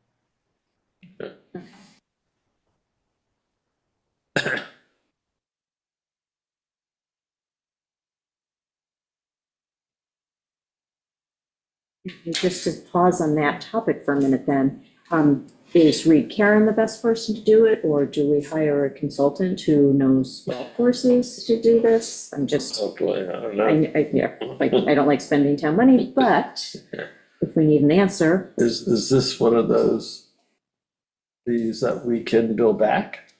Just to pause on that topic for a minute then, is Reed Karen the best person to do it, or do we hire a consultant who knows golf courses to do this? I'm just, Oh boy, I don't know. yeah, like, I don't like spending town money, but if we need an answer, Is this one of these that we can bill back?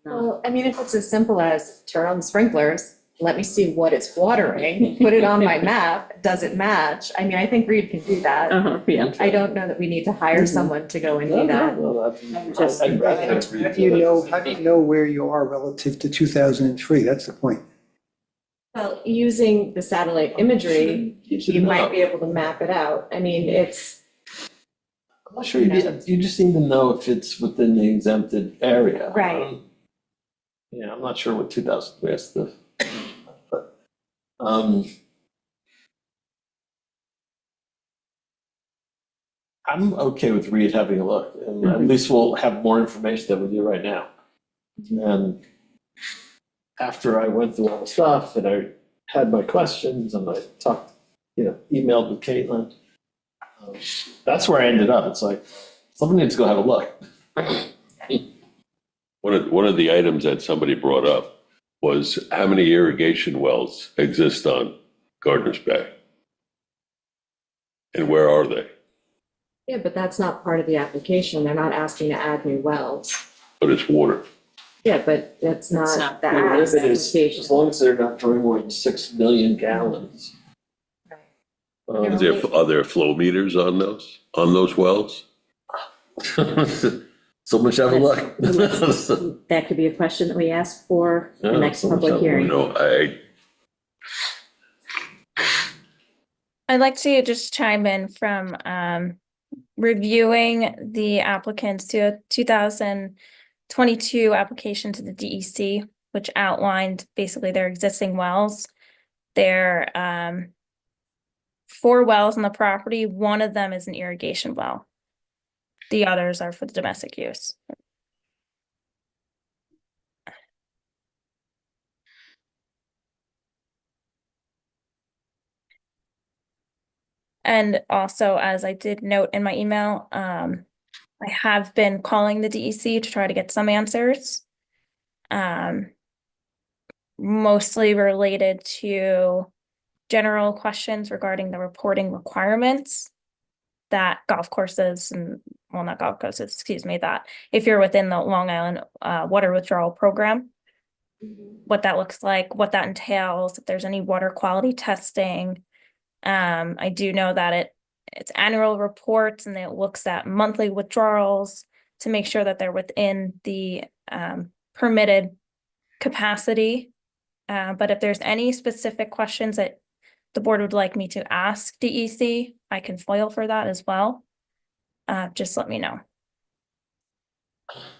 Well, I mean, if it's as simple as turn on the sprinklers, let me see what it's watering, put it on my map, does it match? I mean, I think Reed can do that. yeah. I don't know that we need to hire someone to go and do that. Just- I'd rather How do you know where you are relative to 2003? That's the point. Well, using the satellite imagery, should you know. might be able to map it out. I mean, it's, I'm not sure you just need to know if it's within the exempted area. Right. Yeah, I'm not sure what 2003 is the, but, I'm okay with Reed having a look, and at least we'll have more information than we do right now. And after I went through all the stuff and I had my questions and I talked, emailed with Caitlin, that's where I ended up. It's like, somebody needs to go have a look. One of the items that somebody brought up was how many irrigation wells exist on Gardner's Bay? And where are they? yeah, but that's not part of the application. They're not asking to add new wells. But it's water. Yeah, but that's not the What if ask it is, application. as long as they're not drawing more than 6 million gallons. Are there flow meters on those wells? Someone should have a look. That could be a question that we ask for the Yeah, next someone public should- hearing. I'd like to just chime in from reviewing the applicants to 2022 application to the DEC, which outlined basically their existing wells. There 4 wells on the property, one of them is an irrigation well. The others are for the domestic use. And also, as I did note in my email, I have been calling the DEC to try to get some answers. Mostly related to general questions regarding the reporting requirements that golf courses and, well, not golf courses, excuse me, that if you're within the Long Island water withdrawal program, what that looks like, what that entails, if there's any water quality testing. I do know that it's annual reports and it looks at monthly withdrawals to make sure that they're within the permitted capacity. But if there's any specific questions that the board would like me to ask DEC, I can foil for that as well. Just let me know.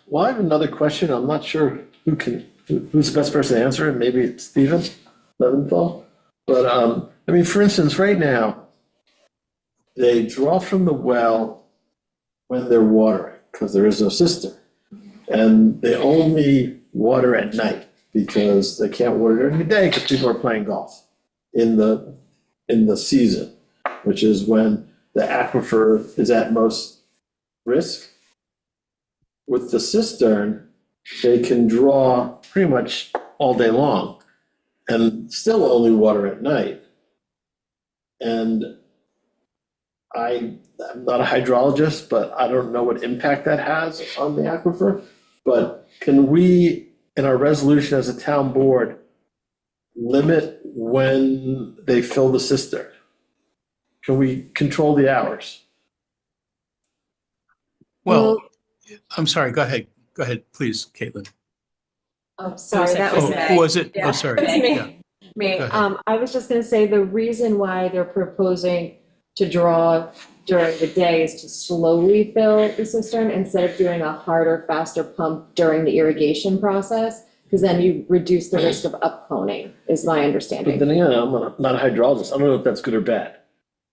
Well, I have another question. I'm not sure who's the best person to answer it. Maybe it's Stephen Leventhal. But, I mean, for instance, right now, they draw from the well when they're watering because there is no cistern. And they only water at night because they can't water during the day because people are playing golf in the season, which is when the aquifer is at most risk. With the cistern, they can draw pretty much all day long and still only water at night. And I'm not a hydrologist, but I don't know what impact that has on the aquifer. But can we, in our resolution as a town board, limit when they fill the cistern? Can we control the hours? Well, I'm sorry, go ahead, please, Caitlin. Oh, sorry, that was Oh, me. who was it? Yeah. Oh, sorry. It's me. Yeah. Me, Go ahead. I was just gonna say, the reason why they're proposing to draw during the day is to slowly fill the cistern instead of doing a harder, faster pump during the irrigation process, because then you reduce the risk of upconing, is my But understanding. then again, I'm not a hydrologist. I don't know if that's good or bad.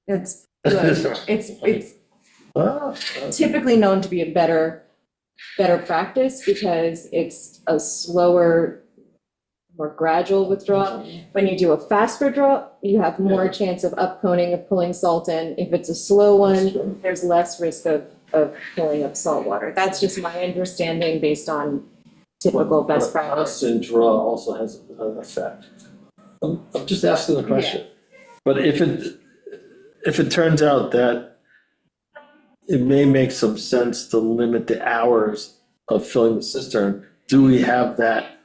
It's good. It's Ah, typically known to be a better practice because it's a slower, more gradual withdrawal. When you do a fast withdrawal, you have more chance of upconing, of pulling salt in. If it's a slow one, there's less risk of pulling up salt water. That's just my understanding based on typical best practice. Constant draw also has an effect. I'm just asking the question. But if it turns out that it may make some sense to limit the hours of filling the cistern, do we have that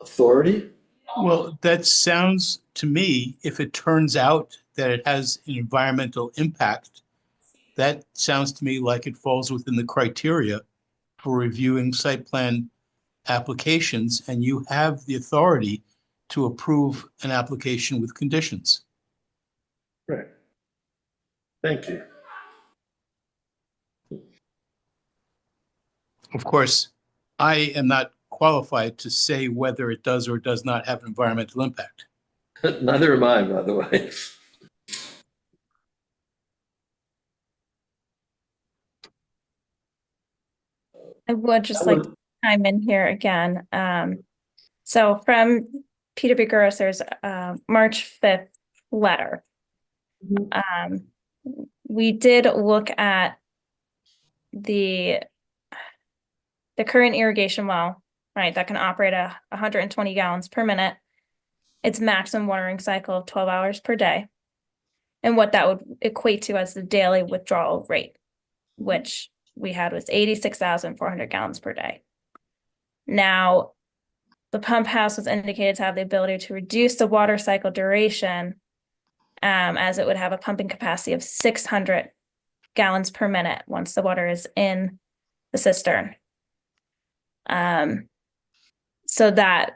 authority? Well, that sounds to me, if it turns out that it has an environmental impact, that sounds to me like it falls within the criteria for reviewing site plan applications, and you have the authority to approve an application with conditions. Right. Thank you. Of course, I am not qualified to say whether it does or does not have an environmental impact. Neither am I, by the way. I would just like to chime in here again. So from Peter B. Gross, there's a March 5th letter. We did look at the current irrigation well, right, that can operate 120 gallons per minute. Its maximum watering cycle of 12 hours per day. And what that would equate to as the daily withdrawal rate, which we had was 86,400 gallons per day. Now, the pump house was indicated to have the ability to reduce the water cycle duration, as it would have a pumping capacity of 600 gallons per minute once the water is in the cistern. So that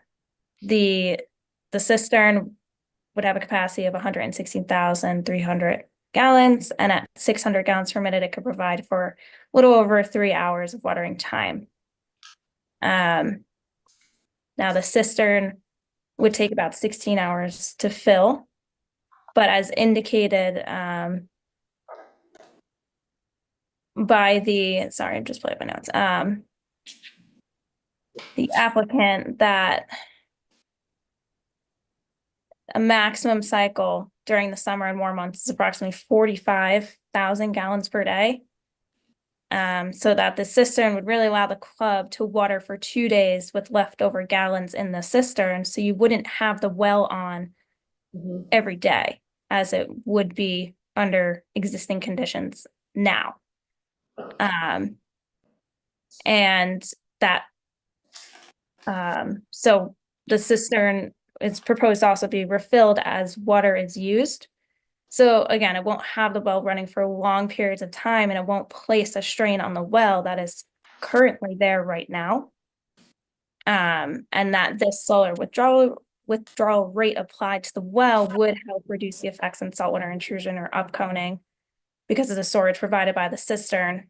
the cistern would have a capacity of 116,300 gallons, and at 600 gallons per minute, it could provide for a little over 3 hours of watering time. Now the cistern would take about 16 hours to fill, but as indicated by the, sorry, I'm just pulling up my notes. The applicant, that a maximum cycle during the summer and warm months is approximately 45,000 gallons per day. So that the cistern would really allow the club to water for 2 days with leftover gallons in the cistern. So you wouldn't have the well on every day as it would be under existing conditions now. And that, so the cistern is proposed to also be refilled as water is used. So again, it won't have the well running for long periods of time, and it won't place a strain on the well that is currently there right now. And that this solar withdrawal rate applied to the well would help reduce the effects on saltwater intrusion or upconing because of the storage provided by the cistern,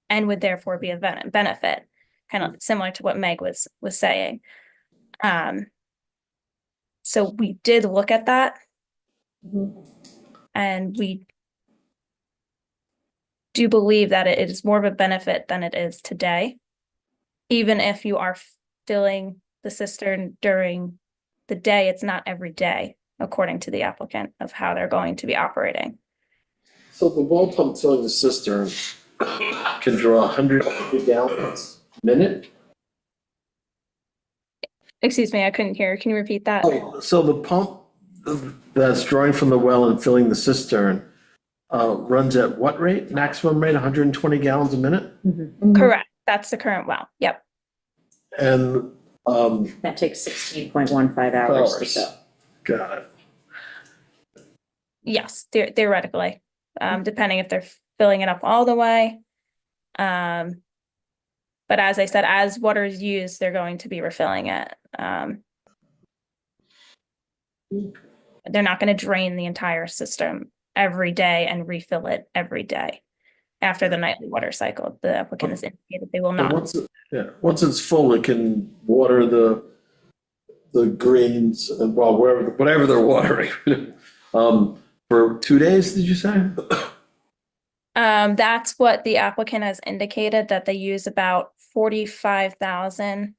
and would therefore be a benefit, kind of similar to what Meg was saying. So we did look at that. And we do believe that it is more of a benefit than it is today. Even if you are filling the cistern during the day, it's not every day, according to the applicant, of how they're going to be operating. So the well pump filling the cistern can draw 100 gallons a minute? Excuse me, I couldn't hear. Can you repeat that? So the pump that's drawing from the well and filling the cistern runs at what rate? Maximum rate, 120 gallons a minute? Correct. That's the current well. Yep. And That takes 16.15 hours to hours. fill. Got it. Yes, theoretically, depending if they're filling it up all the way. But as I said, as water is used, they're going to be refilling it. They're not going to drain the entire system every day and refill it every day after the nightly water cycle. The applicant has indicated they will And not. once it's full, it can water the greens and well, whatever they're watering. For 2 days, did you say? That's what the applicant has indicated, that they use about 45,000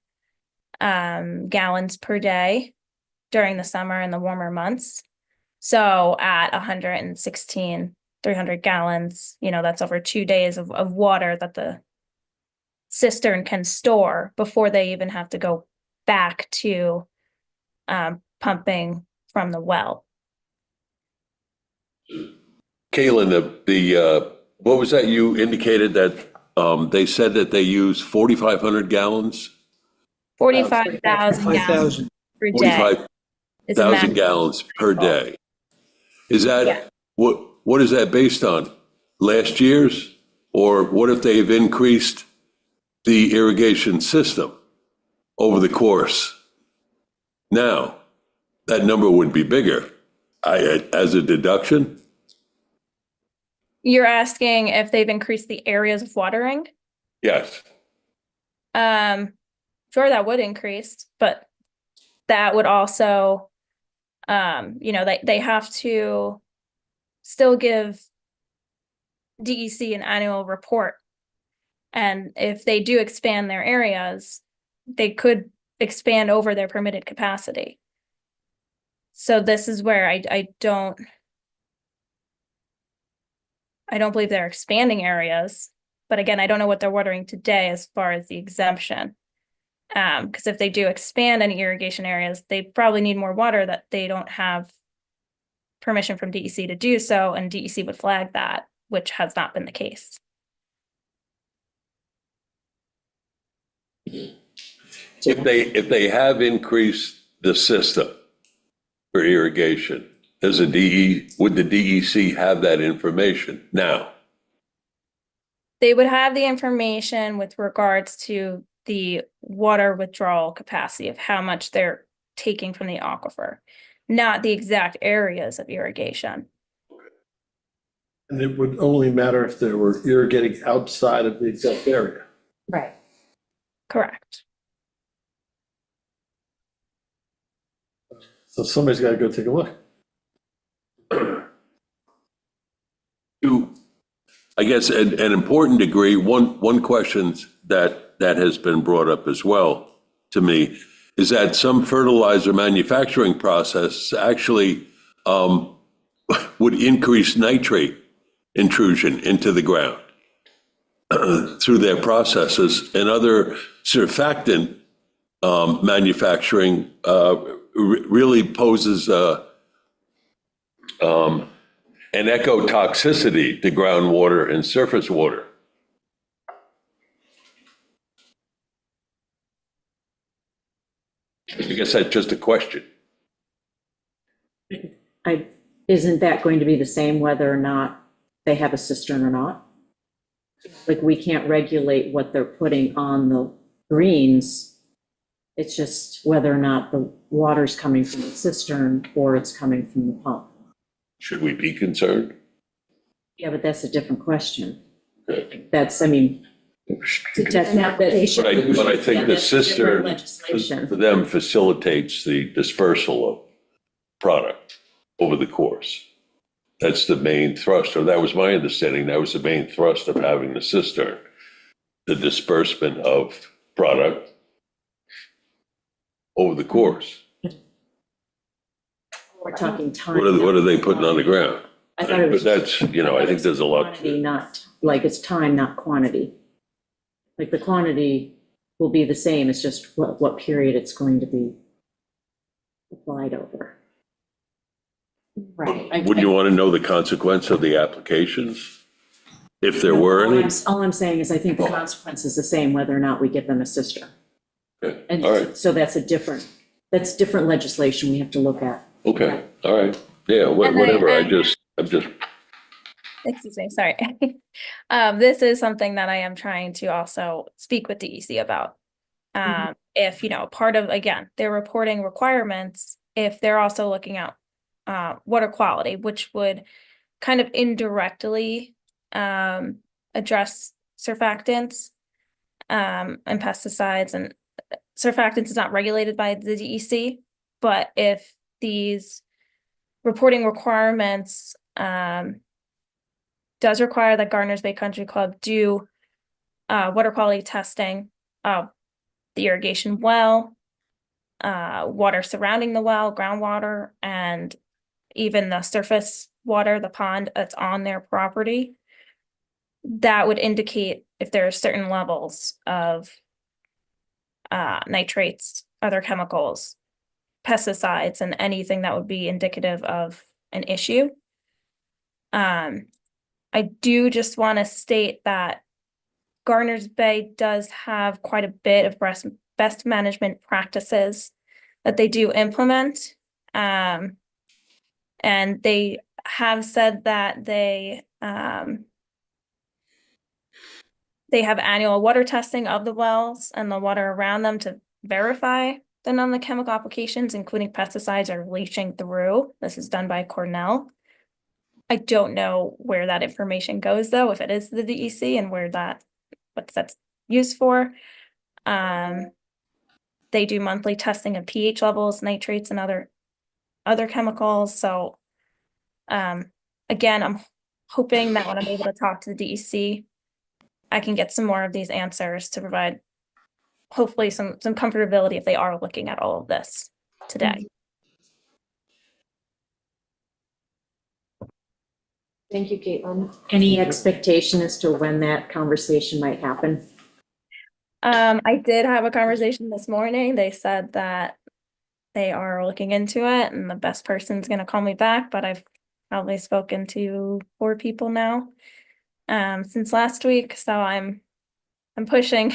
gallons per day during the summer and the warmer months. So at 116,300 gallons, that's over 2 days of water that the cistern can store before they even have to go back to pumping from the well. Caitlin, the what was that you indicated that they said that they use 4,500 gallons? 45,000 gallons 5,000. per day. is the 45,000 maximum. gallons per day. Is Yeah. that, what is that based on? Last year's? Or what if they've increased the irrigation system over the course? Now, that number would be bigger. As a deduction? You're asking if they've increased the areas of watering? Yes. Sure, that would increase, but that would also, they have to still give DEC an annual report. And if they do expand their areas, they could expand over their permitted capacity. So this is where I don't believe they're expanding areas, but again, I don't know what they're watering today as far as the exemption. Because if they do expand any irrigation areas, they probably need more water that they don't have permission from DEC to do so, and DEC would flag that, which has not been the case. If they have increased the system for irrigation, would the DEC have that information now? They would have the information with regards to the water withdrawal capacity of how much they're taking from the aquifer, not the exact areas of irrigation. And it would only matter if they were irrigating outside of the exact area. Right. Correct. So somebody's got to go take a look. To, I guess, an important degree, one question that has been brought up as well to me is that some fertilizer manufacturing process actually would increase nitrate intrusion into the ground through their processes, and other surfactant manufacturing really poses an ecotoxicity to groundwater and surface water. I guess that's just a question. Isn't that going to be the same whether or not they have a cistern or not? Like, we can't regulate what they're putting on the greens. It's just whether or not the water's coming from the cistern or it's coming from the pump. Should we be concerned? Yeah, but that's a different question. Okay. That's, I mean, that's not, But I think the cistern, legislation. for them, facilitates the dispersal of product over the course. That's the main thrust, or that was my understanding, that was the main thrust of having the cistern, the disbursement of product over the course. We're talking time. What are they putting on the ground? I thought it was. But that's, I think there's a lot. Quantity, not, like, it's time, not quantity. Like, the quantity will be the same, it's just what period it's going to be applied over. Right. Wouldn't you want to know the consequence of the applications? If there were any? All I'm saying is I think the consequence is the same whether or not we give them a cistern. Okay, And all right, so that's different legislation we have to look at. okay, all right. Yeah, And whatever, I'm just, Excuse me, sorry. This is something that I am trying to also speak with DEC about. If, part of, again, their reporting requirements, if they're also looking at water quality, which would kind of indirectly address surfactants and pesticides. And surfactants is not regulated by the DEC, but if these reporting requirements does require that Gardner's Bay Country Club do water quality testing of the irrigation well, water surrounding the well, groundwater, and even the surface water, the pond that's on their property. That would indicate if there are certain levels of nitrates, other chemicals, pesticides, and anything that would be indicative of an issue. I do just want to state that Gardner's Bay does have quite a bit of best management practices that they do implement. And they have said that they have annual water testing of the wells and the water around them to verify the none of the chemical applications, including pesticides, are leaching through. This is done by Cornell. I don't know where that information goes, though, if it is the DEC and what that's used for. They do monthly testing of pH levels, nitrates, and other chemicals. So, again, I'm hoping that when I'm able to talk to the DEC, I can get some more of these answers to provide hopefully some comfortability if they are looking at all of this today. Thank you, Caitlin. Any expectation as to when that conversation might happen? I did have a conversation this morning. They said that they are looking into it and the best person's gonna call me back, but I've probably spoken to 4 people now since last week, so I'm pushing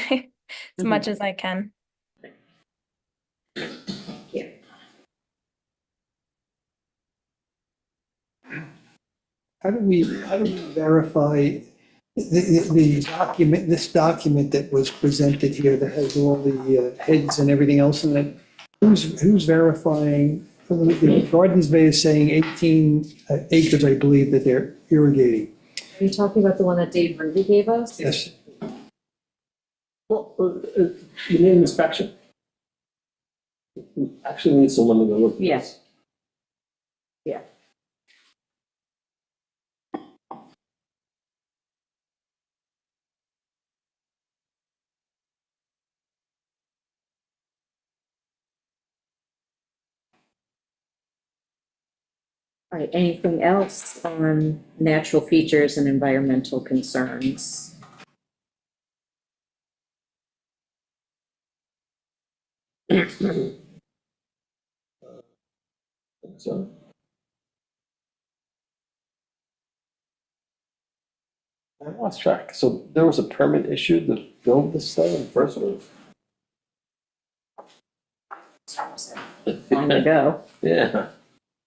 as much as I can. How do we verify the document, this document that was presented here that has all the heads and everything else in it? Who's verifying? The Gardens Bay is saying 18 acres, I believe, that they're irrigating. Are you talking about the one that Dave Ruby gave us? Yes. Well, you need an inspection. We actually need someone to go look at this. Yes. Yeah. All right, anything else on natural features and environmental concerns? So. I lost track. So there was a permit issued to build this thing in the first place? Long ago. Yeah.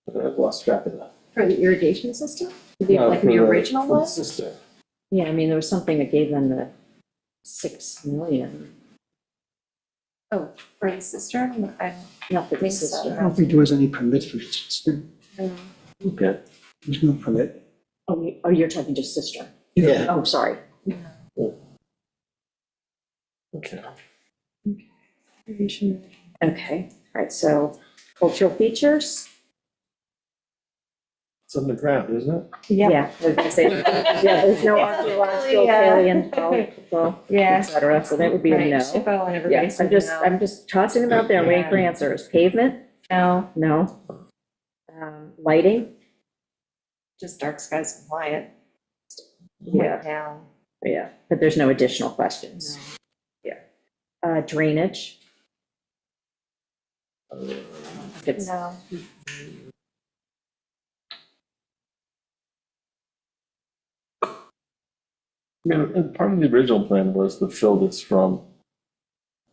I've lost track of that. For the irrigation system? Like For the original for the one? system. Yeah, I mean, there was something that gave them the 6 million. Oh, for the cistern? Not that Think this is, so. I don't think there was any permit for this. There Okay. was no permit. oh, you're talking just cistern. Yeah. Oh, sorry. Okay. Okay, all right, so cultural features? It's underground, isn't it? Yeah. I was gonna say, yeah, there's no archaeological, paleontological, et cetera, so that would be a no. Shippo and Yeah, everybody said no. I'm just tossing them out there and waiting for answers. Pavement? No, No. Lighting? just dark skies compliant. Yeah. Now. Yeah, but there's no additional questions. Yeah. Drainage? It's, No. I mean, and part of the original plan was to fill this from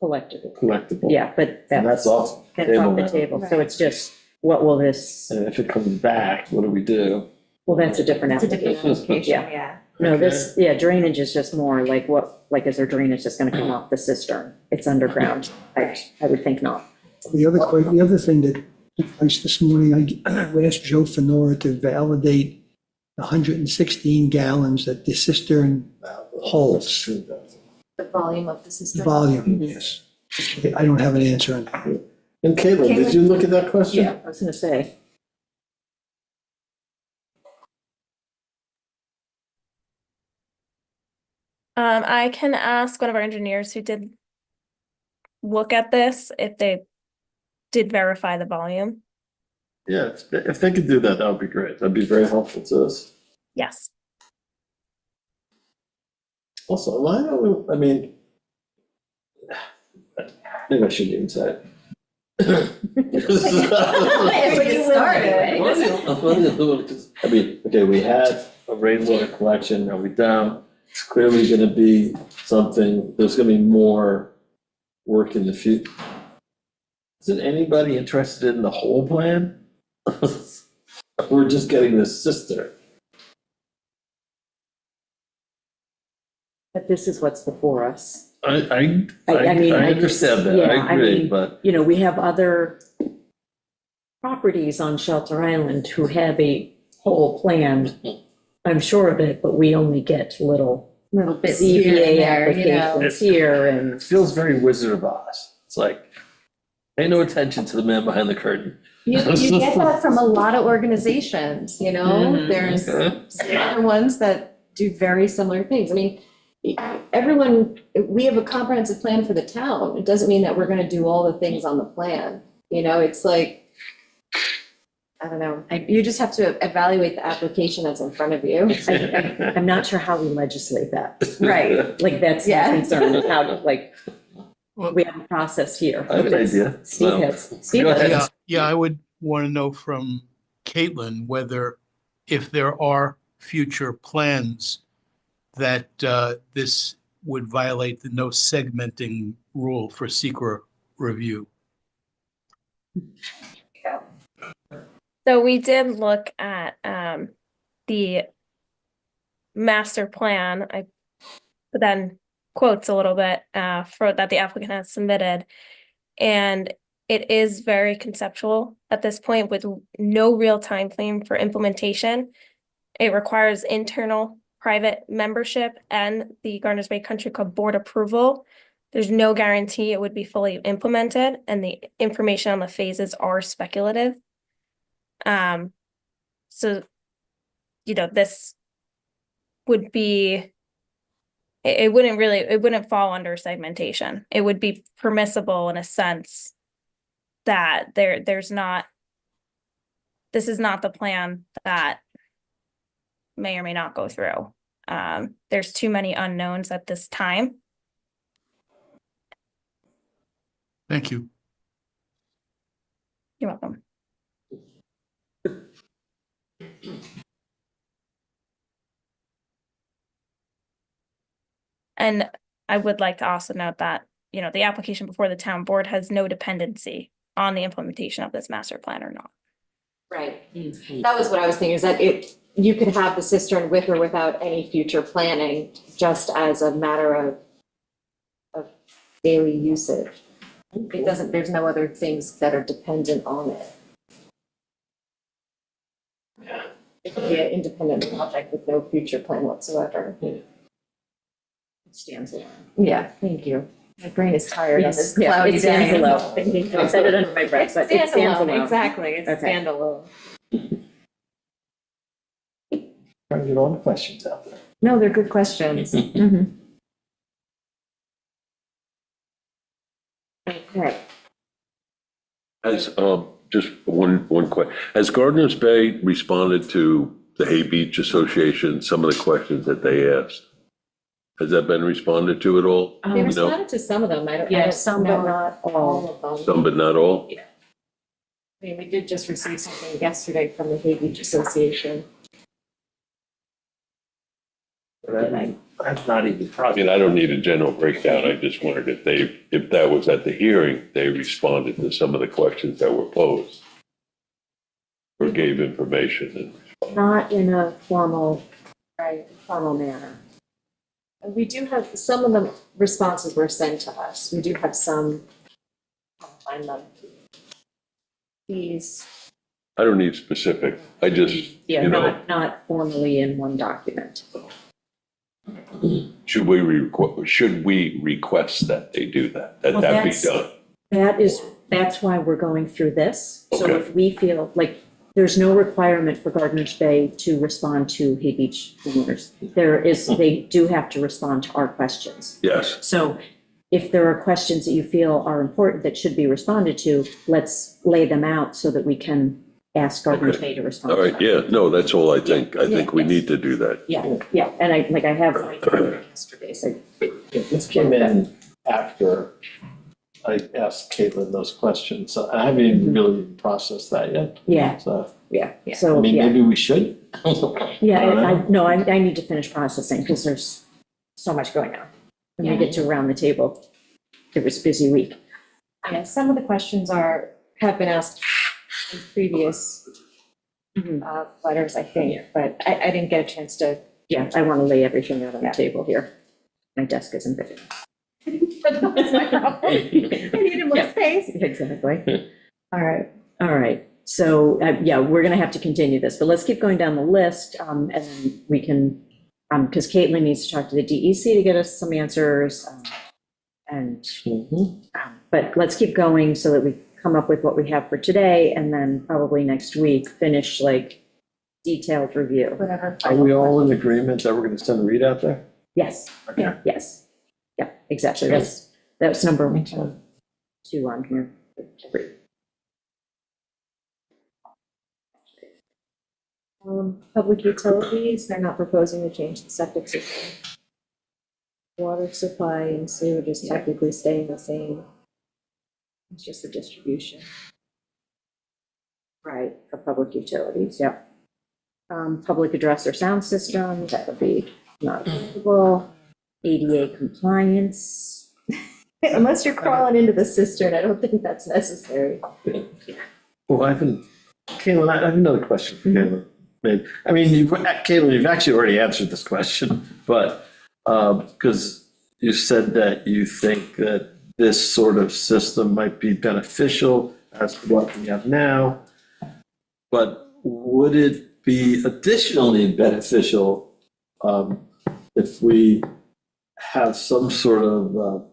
collectible. collectible. Yeah, but And that's off the that's table off the now. table, so it's just, what will this, And if it comes back, what do we do? well, that's a different It's a different application. application, Yeah. yeah. No, this, yeah, drainage is just more like what, like is there drainage that's gonna come off the cistern? It's underground. I would think not. The other thing that took place this morning, I asked Joe Fenora to validate the 116 gallons that the cistern holds. The volume of the cistern. Volume, yes. I don't have an answer on that. And Caitlin, did you look at that question? Yeah, I was gonna say. I can ask one of our engineers who did look at this if they did verify the volume. Yeah, if they could do that, that would be great. That'd be very helpful to us. Yes. Also, why don't we, I mean, maybe I shouldn't even say it. I mean, okay, we had a rainwater collection, are we down? It's clearly gonna be something, there's gonna be more work in the future. Isn't anybody interested in the whole plan? We're just getting this cistern. But this is what's before us. I I mean, I understand that, yeah, I I agree, mean, but You know, we have other properties on Shelter Island who have a whole plan. I'm sure of it, but we only get little Little bits here and ZBA there, you know. applications here it and, feels very Wizard of Oz. It's like, pay no attention to the man behind the curtain. You get that from a lot of organizations, you know? Mhm. There's Okay. some other ones that do very similar things. I mean, everyone, we have a comprehensive plan for the town. It doesn't mean that we're gonna do all the things on the plan. You know, it's like, I don't know, you just have to evaluate the application that's in front of you. I'm not sure how we legislate that. Right. Like, that's my Yeah. concern, how, to, like, Well- we have a process here. I have an idea. Steve Well, has, Steve go ahead. has. Yeah, I would want to know from Caitlin whether, if there are future plans that this would violate the no segmenting rule for secret review. So we did look at the master plan. I put that in quotes a little bit for that the applicant has submitted. And it is very conceptual at this point with no real time frame for implementation. It requires internal private membership and the Garners Bay Country Club board approval. There's no guarantee it would be fully implemented, and the information on the phases are speculative. So, you know, this would be, it wouldn't fall under segmentation. It would be permissible in a sense that this is not the plan that may or may not go through. There's too many unknowns at this time. Thank you. You're welcome. And I would like to also note that, you know, the application before the town board has no dependency on the implementation of this master plan or not. Right. That was what I was thinking, is that you could have the cistern with or without any future planning, just as a matter of daily usage. It doesn't, there's no other things that are dependent on it. It could be an independent project with no future plan whatsoever. It stands alone. Yeah, thank you. My brain is tired on this Yeah, cloudy it stands day. alone. I said it under my breath, but it stands alone. Exactly, it's Okay. standalone. Trying to get all the questions out there. No, they're good questions. Mhm. Okay. Has, just one question. Has Gardeners Bay responded to the Hay Beach Association, some of the questions that they asked? Has that been responded to at all? They Um, know. responded to some of them, I don't Yeah, know. some, but not all. of them. Some, but not all? I mean, we did just receive something yesterday from the Hay Beach Association. That's not even. I mean, I don't need a general breakdown. I just wondered if that was at the hearing, they responded to some of the questions that were posed. Or gave information and. Not in a formal manner. And we do have, some of the responses were sent to us. We do have some, I'll find them. These, I don't need specific. I just, Yeah, you know, not formally in one document. should we request that they do that? That Well, that be that's- done? That's why we're going through this. So Okay. if we feel like there's no requirement for Gardeners Bay to respond to Hay Beach homeowners. They do have to respond to our questions. Yes. So if there are questions that you feel are important that should be responded to, let's lay them out so that we can ask Gardeners Okay. Bay to respond. All to right, them. yeah, no, that's all I think. I think we Yes. need to do that. Yeah, and I have yesterday, so. This came in after I asked Caitlin those questions, so I haven't even really processed that yet. Yeah, So, yeah, Yeah. I so, mean, yeah. maybe we should. Yeah, I don't know. I need to finish processing because there's so much going on. When we get to around the table, it was a busy week. yeah, some of the questions have been asked in previous letters, I think, but I didn't get a chance to. Yeah, I want to lay everything out on the Yeah. table here. My desk isn't big. That's my problem. I needed more space. Exactly. All right. All right. So, yeah, we're going to have to continue this, but let's keep going down the list. And then we can, because Caitlin needs to talk to the DEC to get us some answers. And, but let's keep going so that we come up with what we have for today, and then probably next week, finish like detailed review. Whatever. Are we all in agreement that we're gonna send a read out there? Yes, Okay. yes. Yeah, exactly. That's number 2 on here. 3. Public utilities, they're not proposing to change the septic system. Water supply and sewage is technically staying the same. It's just the distribution. Right, for public utilities, yep. Public address or sound system, that would be not applicable. ADA compliance, Unless you're crawling into the cistern, I don't think that's necessary. Well, Caitlin, I have another question for Caitlin. I mean, Caitlin, you've actually already answered this question, but, because you said that you think that this sort of system might be beneficial as to what we have now. But would it be additionally beneficial, if we have some sort of,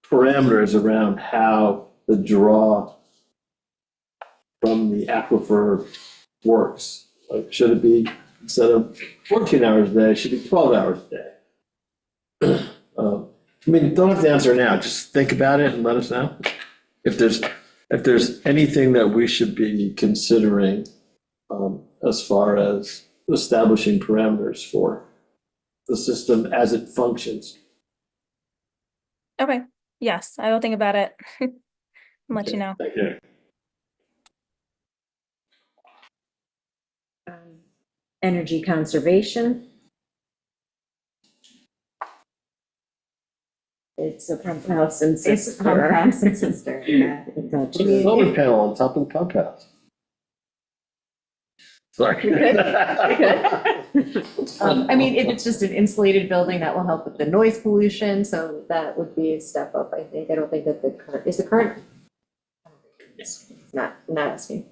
parameters around how the draw from the aquifer works? Like, should it be, instead of 14 hours a day, should it be 12 hours a day? I mean, don't have to answer now, just think about it and let us know. If there's anything that we should be considering, as far as establishing parameters for the system as it functions. Okay, yes, I will think about it. And let you know. Thank you. energy conservation. It's a pump house and It's a sister. pump house and sister, yeah. Gotcha. Put a solar panel on top of the pump house. Sorry. I mean, if it's just an insulated building, that will help with the noise pollution, so that would be a step up, I think. I don't think that the current, is the current? It's not asking.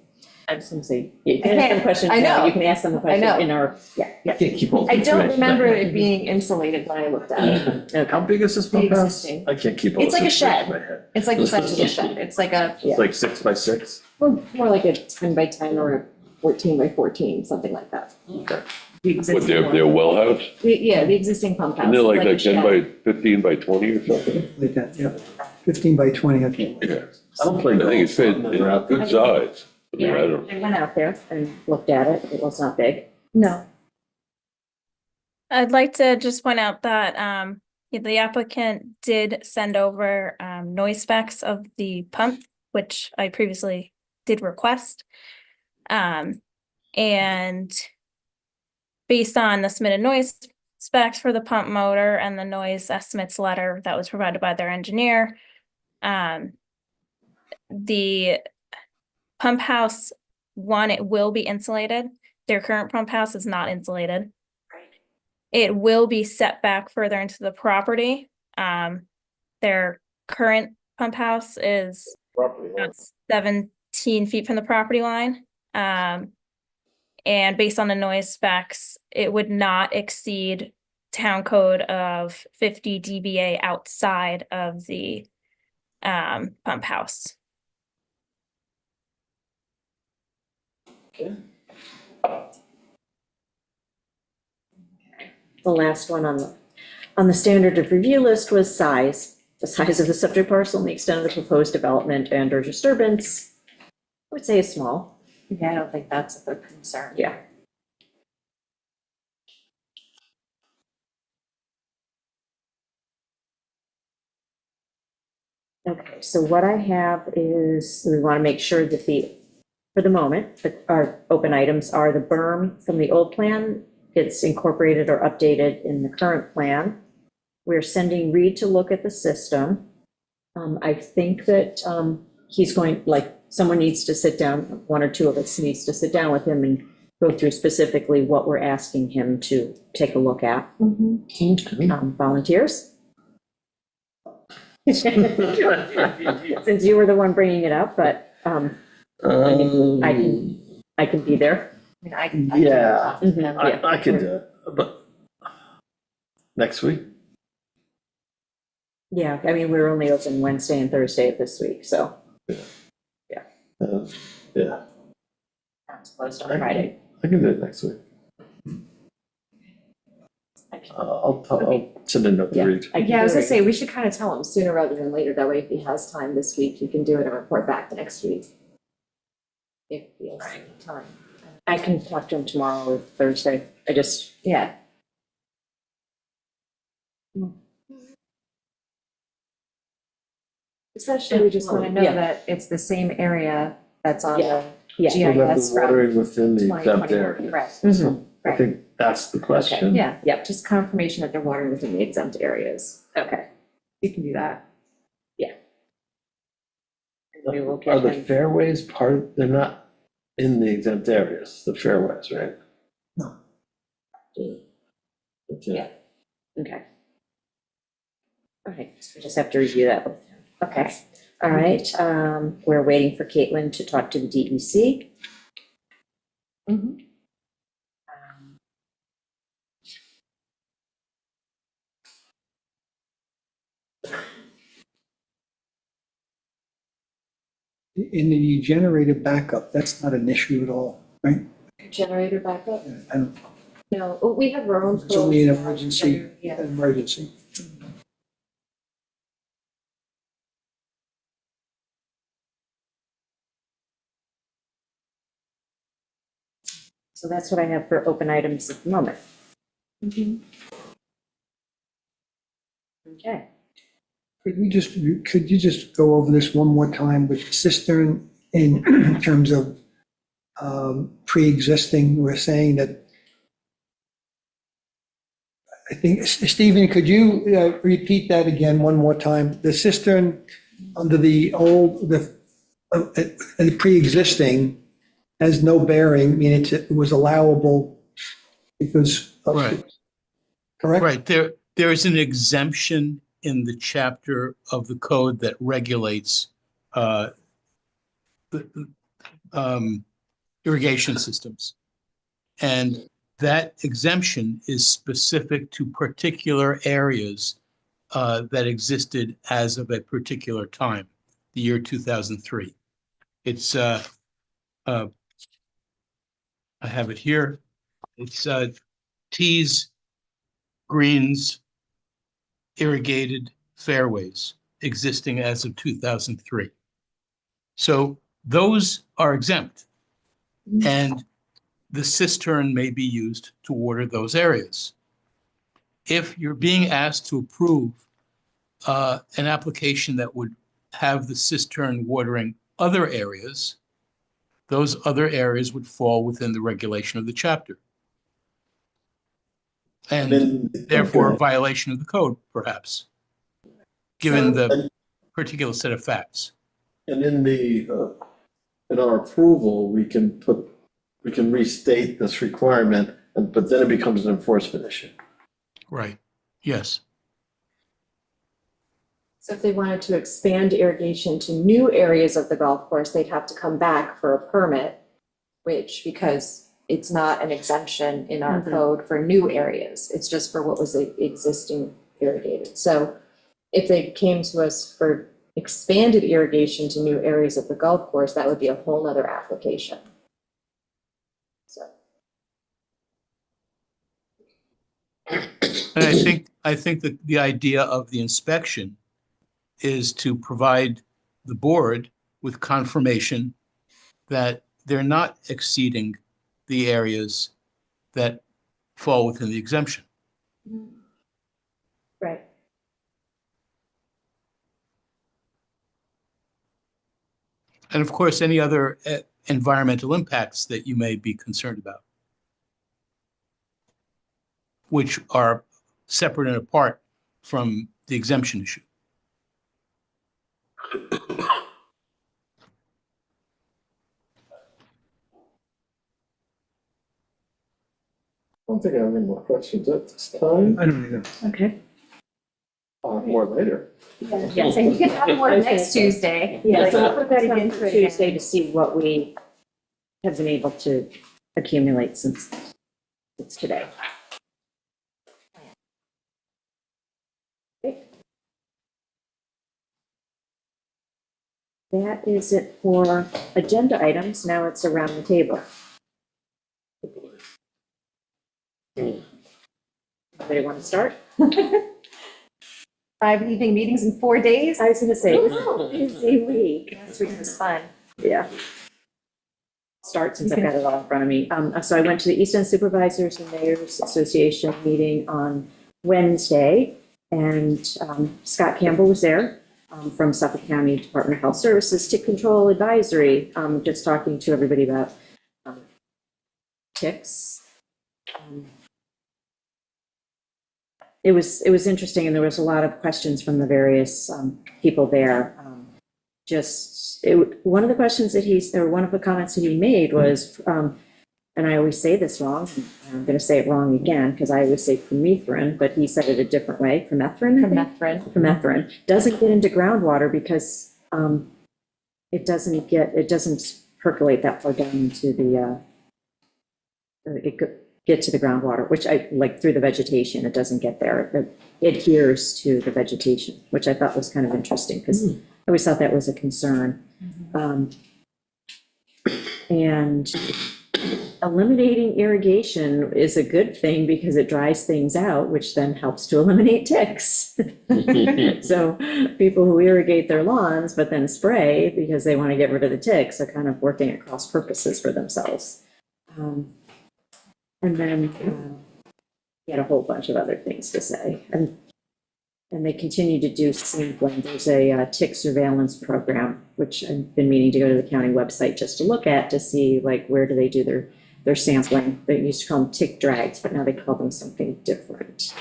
I was gonna say, you can ask them questions I now, know. you can ask them the question know. in our, I can't keep all the I don't information. remember it being insulated when I looked at it. How big is this pump The house? existing. I can't keep all It's this like a information shed. in my head. It's like the size of a shed. It's like a, It's like 6 by 6. well, more like a 10 by 10 or a 14 by 14, something like that. Okay. The What, existing their one. well house? Yeah, the existing pump house. Isn't it like a 10 shed. by 15 by 20 or something? Like that, yeah. 15 by 20, I think. Yeah. I don't play I think it's fit, golf. I'm never out there. good size. I mean, I yeah, don't, I went out there and looked at it, it was not big. No. I'd like to just point out that the applicant did send over noise specs of the pump, which I previously did request. And based on the submitted noise specs for the pump motor and the noise estimates letter that was provided by their engineer, the pump house, one, it will be insulated. Their current pump house is not insulated. It will be set back further into the property. Their current pump house is about 17 feet from the property line. And based on the noise specs, it would not exceed town code of 50 dBA outside of the pump house. The last one on the standard of review list was size. The size of the subject parcel and the extent of the proposed development and or disturbance. I would say is small. Yeah, I don't think that's a big concern. Yeah. Okay, so what I have is, we want to make sure that for the moment, our open items are the berm from the old plan. It's incorporated or updated in the current plan. We're sending Reed to look at the system. I think that he's going, like, someone needs to sit down, one or two of us needs to sit down with him and go through specifically what we're asking him to take a look at. Mhm. Volunteers? Since you were the one bringing it up, but, mean, I can be there. I mean, I can. Yeah. Mhm, yeah. I can do it, but next week? Yeah, I mean, we're only open Wednesday and Thursday of this week, so Yeah, it's closed on Friday. I can do it next week. I'll send a note to Yeah. read. Yeah, I was gonna say, we should kind of tell him sooner rather than later, that way if he has time this week, he can do it and report back the next week. If he has time. I can talk to him tomorrow or Thursday. I just, Yeah. Essentially, we just wanna know Yeah. that it's the same area that's on Yeah. the yeah. So that GIS the from watering within the exempt 2021. area. Right. Mhm. I think that's the question. Yeah, yeah, just confirmation that they're watering within the exempt areas. Okay. You can do that. We will Are get the him. fairways they're not in the exempt areas, the fairways, right? No. Okay. Yeah. Okay. All right, we just have to review that with him. Okay, all right, we're waiting for Caitlin to talk to the DEC. Mhm. In the generator backup, that's not an issue at all, right? Generator backup? I don't- No, oh, we have our own. It's only an code. emergency, Yeah. an emergency. So that's what I have for open items at the moment. Mhm. Okay. Could you just go over this one more time with cistern in terms of pre-existing? We're saying that, I think, Stephen, could you repeat that again one more time? The cistern under the old, the pre-existing has no bearing, meaning it was allowable because of. Right. Correct? Right, there is an exemption in the chapter of the code that regulates the, irrigation systems. And that exemption is specific to particular areas that existed as of a particular time, the year 2003. It's, I have it here. It's tees, greens, irrigated fairways existing as of 2003. So those are exempt, and the cistern may be used to water those areas. If you're being asked to approve an application that would have the cistern watering other areas, those other areas would fall within the regulation of the chapter. And then- therefore a okay. violation of the code, perhaps, given the particular set of facts. And in our approval, we can restate this requirement, but then it becomes an enforcement issue. Right, yes. So if they wanted to expand irrigation to new areas of the golf course, they'd have to come back for a permit, which, because it's not an exemption in our Mhm. code for new areas, it's just for what was existing irrigated. So if they came to us for expanded irrigation to new areas of the golf course, that would be a whole nother application. So. And I think that the idea of the inspection is to provide the board with confirmation that they're not exceeding the areas that fall within the exemption. Right. And of course, any other environmental impacts that you may be concerned about, which are separate and apart from the exemption issue. I don't think I have any more questions at this time. I don't either. Okay. have more later. Yes, and you can have more next Tuesday. Yeah, so Like, I'll put that come in for through Tuesday again. to see what we have been able to accumulate since it's today. Okay. That is it for agenda items. Now it's around the table. Anybody want to start? 5 evening meetings in 4 days? I was going to say, it was a busy week. Last week was fun. Yeah. Start since I've got it all in front of me. So I went to the East End Supervisors and Mayors Association meeting on Wednesday, and Scott Campbell was there from Suffolk County Department of Health Services, Tick Control Advisory, just talking to everybody about ticks. It was interesting, and there was a lot of questions from the various people there. One of the questions that one of the comments that he made was, and I always say this wrong, and I'm going to say it wrong again, because I always say permethrin, but he said it a different way, permethrin, I think? Permethrin, doesn't get into groundwater because it doesn't percolate that far down into get to the groundwater, which I like through the vegetation. It doesn't get there. It adheres to the vegetation, which I thought was kind of interesting because I always thought that was a concern. And eliminating irrigation is a good thing because it dries things out, which then helps to eliminate ticks. So people who irrigate their lawns but then spray because they want to get rid of the ticks are kind of working at cross purposes for themselves. And then he had a whole bunch of other things to say. And they continue to do sampling. There's a tick surveillance program, which I've been meaning to go to the county website just to look at to see like where do they do their sampling. They used to call them tick drags, but now they call them something different.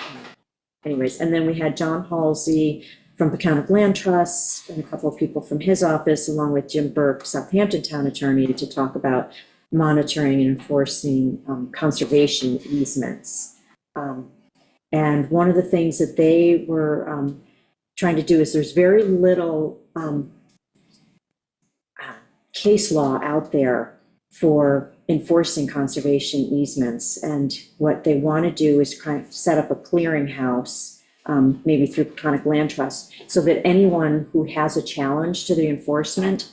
Anyways, and then we had John Halsey from Peconic Land Trust and a couple of people from his office, along with Jim Burke, Southampton Town Attorney, to talk about monitoring and enforcing conservation easements. And one of the things that they were trying to do is there's very little case law out there for enforcing conservation easements. And what they want to do is kind of set up a clearinghouse, maybe through Peconic Land Trust, so that anyone who has a challenge to the enforcement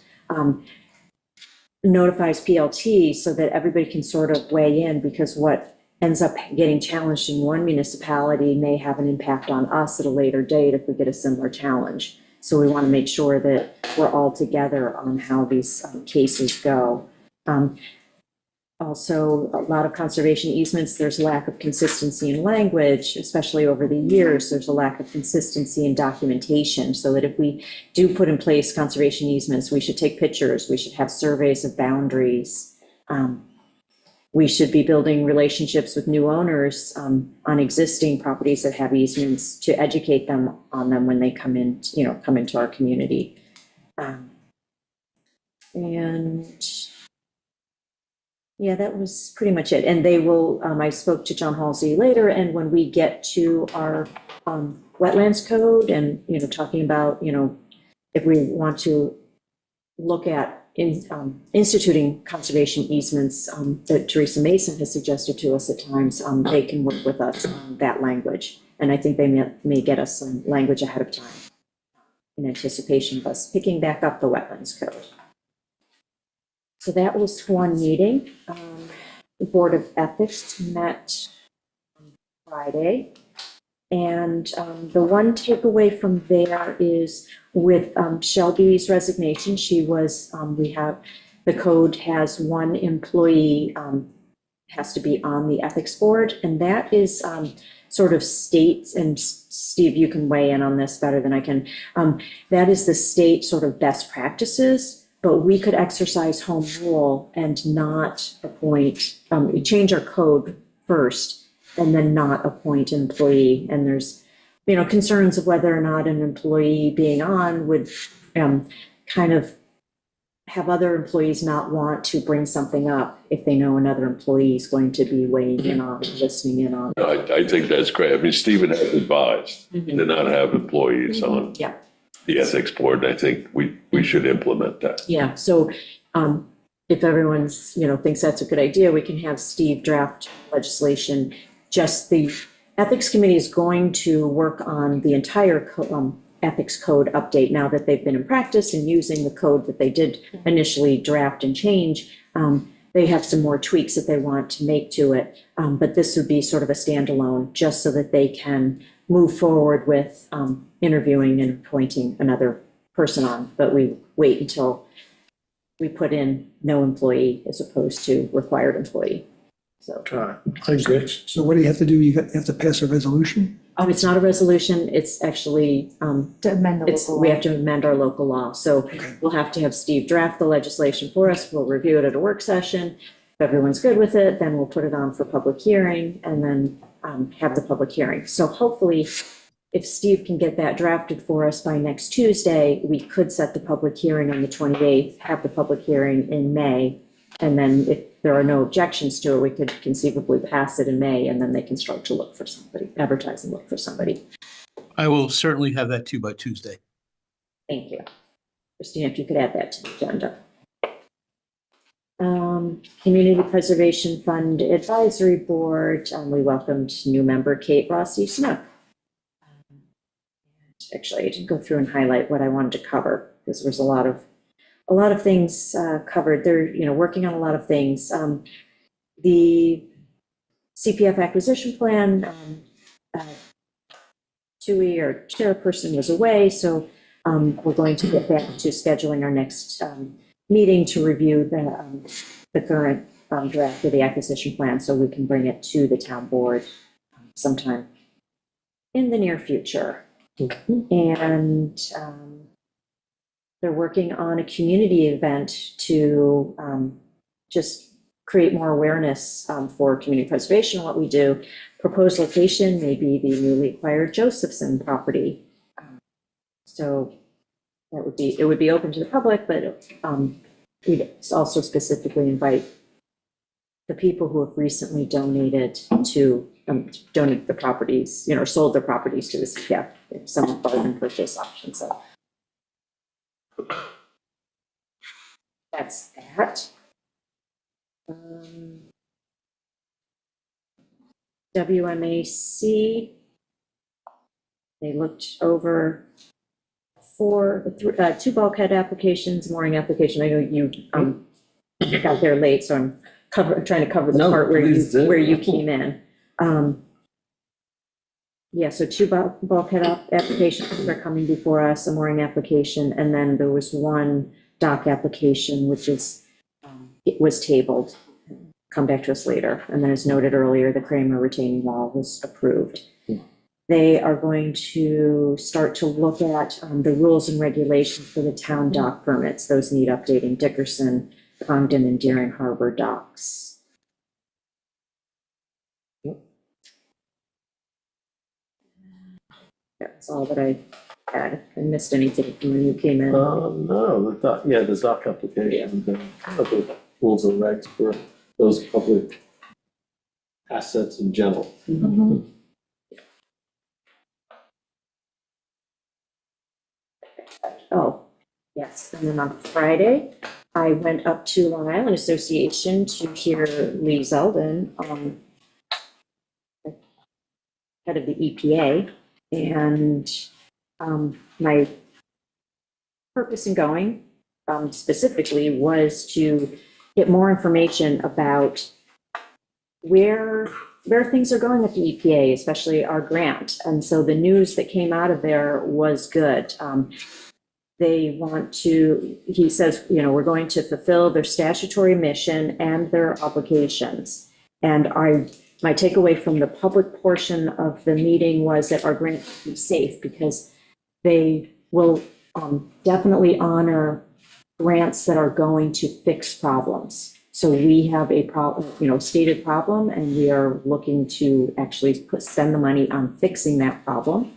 notifies PLT so that everybody can sort of weigh in, because what ends up getting challenged in one municipality may have an impact on us at a later date if we get a similar challenge. So we want to make sure that we're all together on how these cases go. Also, a lot of conservation easements, there's a lack of consistency in language, especially over the years. There's a lack of consistency in documentation, so that if we do put in place conservation easements, we should take pictures, we should have surveys of boundaries. We should be building relationships with new owners on existing properties that have easements to educate them on them when they come into our community. And yeah, that was pretty much it. And they will, I spoke to John Halsey later, and when we get to our wetlands code and, talking about, if we want to look at instituting conservation easements that Teresa Mason has suggested to us at times, they can work with us on that language. And I think they may get us some language ahead of time in anticipation of us picking back up the wetlands code. So that was one meeting. The Board of Ethics met on Friday. And the one takeaway from there is with Shelby's resignation, she was, the code has one employee has to be on the ethics board. And that is sort of states, and Steve, you can weigh in on this better than I can. That is the state sort of best practices. But we could exercise home rule and not appoint, change our code first and then not appoint an employee. And there's, concerns of whether or not an employee being on would kind of have other employees not want to bring something up if they know another employee is going to be weighing in on, listening in on. No, I think that's great. I mean, Stephen has advised Mhm. to not have employees on Yeah. the ethics board. And I think we should implement that. Yeah, so if everyone's, thinks that's a good idea, we can have Steve draft legislation. Just the Ethics Committee is going to work on the entire ethics code update now that they've been in practice and using the code that they did initially draft and change. They have some more tweaks that they want to make to it, but this would be sort of a standalone, just so that they can move forward with interviewing and appointing another person on. But we wait until we put in no employee as opposed to required employee. So, So what do you have to do? You have to pass a resolution? it's not a resolution, it's actually, To amend the it's, local we law. have to amend our local law. So we'll have to have Steve draft the legislation for us, we'll review it at a work session. If everyone's good with it, then we'll put it on for public hearing and then have the public hearing. So hopefully, if Steve can get that drafted for us by next Tuesday, we could set the public hearing on the 28th, have the public hearing in May. And then if there are no objections to it, we could conceivably pass it in May, and then they can start to look for somebody, advertise and look for somebody. I will certainly have that to you by Tuesday. Thank you. Christina, if you could add that to the agenda. Community Preservation Fund Advisory Board, we welcomed new member Kate Rossi Snook. Actually, I didn't go through and highlight what I wanted to cover, because there was a lot of things covered. They're, working on a lot of things. The CPF acquisition plan, Tui, our chairperson, was away, so we're going to get back to scheduling our next meeting to review the current draft of the acquisition plan, so we can bring it to the town board sometime in the near future. And they're working on a community event to just create more awareness for community preservation and what we do. Proposed location may be the newly acquired Josephson property. So it would be open to the public, but we'd also specifically invite the people who have recently donated to donate the properties, or sold their properties to the CPF, some bargain purchase option. So that's that. WMAC, they looked over two bulkhead applications, mooring application. I know you got there late, so I'm trying to cover the part where you came in. Yeah, so two bulkhead applications are coming before us, a mooring application, and then there was one dock application, which it was tabled. Come back to us later. And then as noted earlier, the Kramer retaining wall was approved. They are going to start to look at the rules and regulations for the town dock permits. Those need updating. Dickerson, Congdon, and Deering Harbor docks. That's all that I had. I missed anything from when you came in. No, the doc application, the rules and regs for those public assets in general. Oh, yes, and then on Friday, I went up to Long Island Association to hear Lee Zeldin, head of the EPA, and my purpose in going specifically was to get more information about where things are going at the EPA, especially our grant. And so the news that came out of there was good. They want to, he says, we're going to fulfill their statutory mission and their obligations. And my takeaway from the public portion of the meeting was that our grant will be safe because they will definitely honor grants that are going to fix problems. So we have a problem, stated problem, and we are looking to actually spend the money on fixing that problem.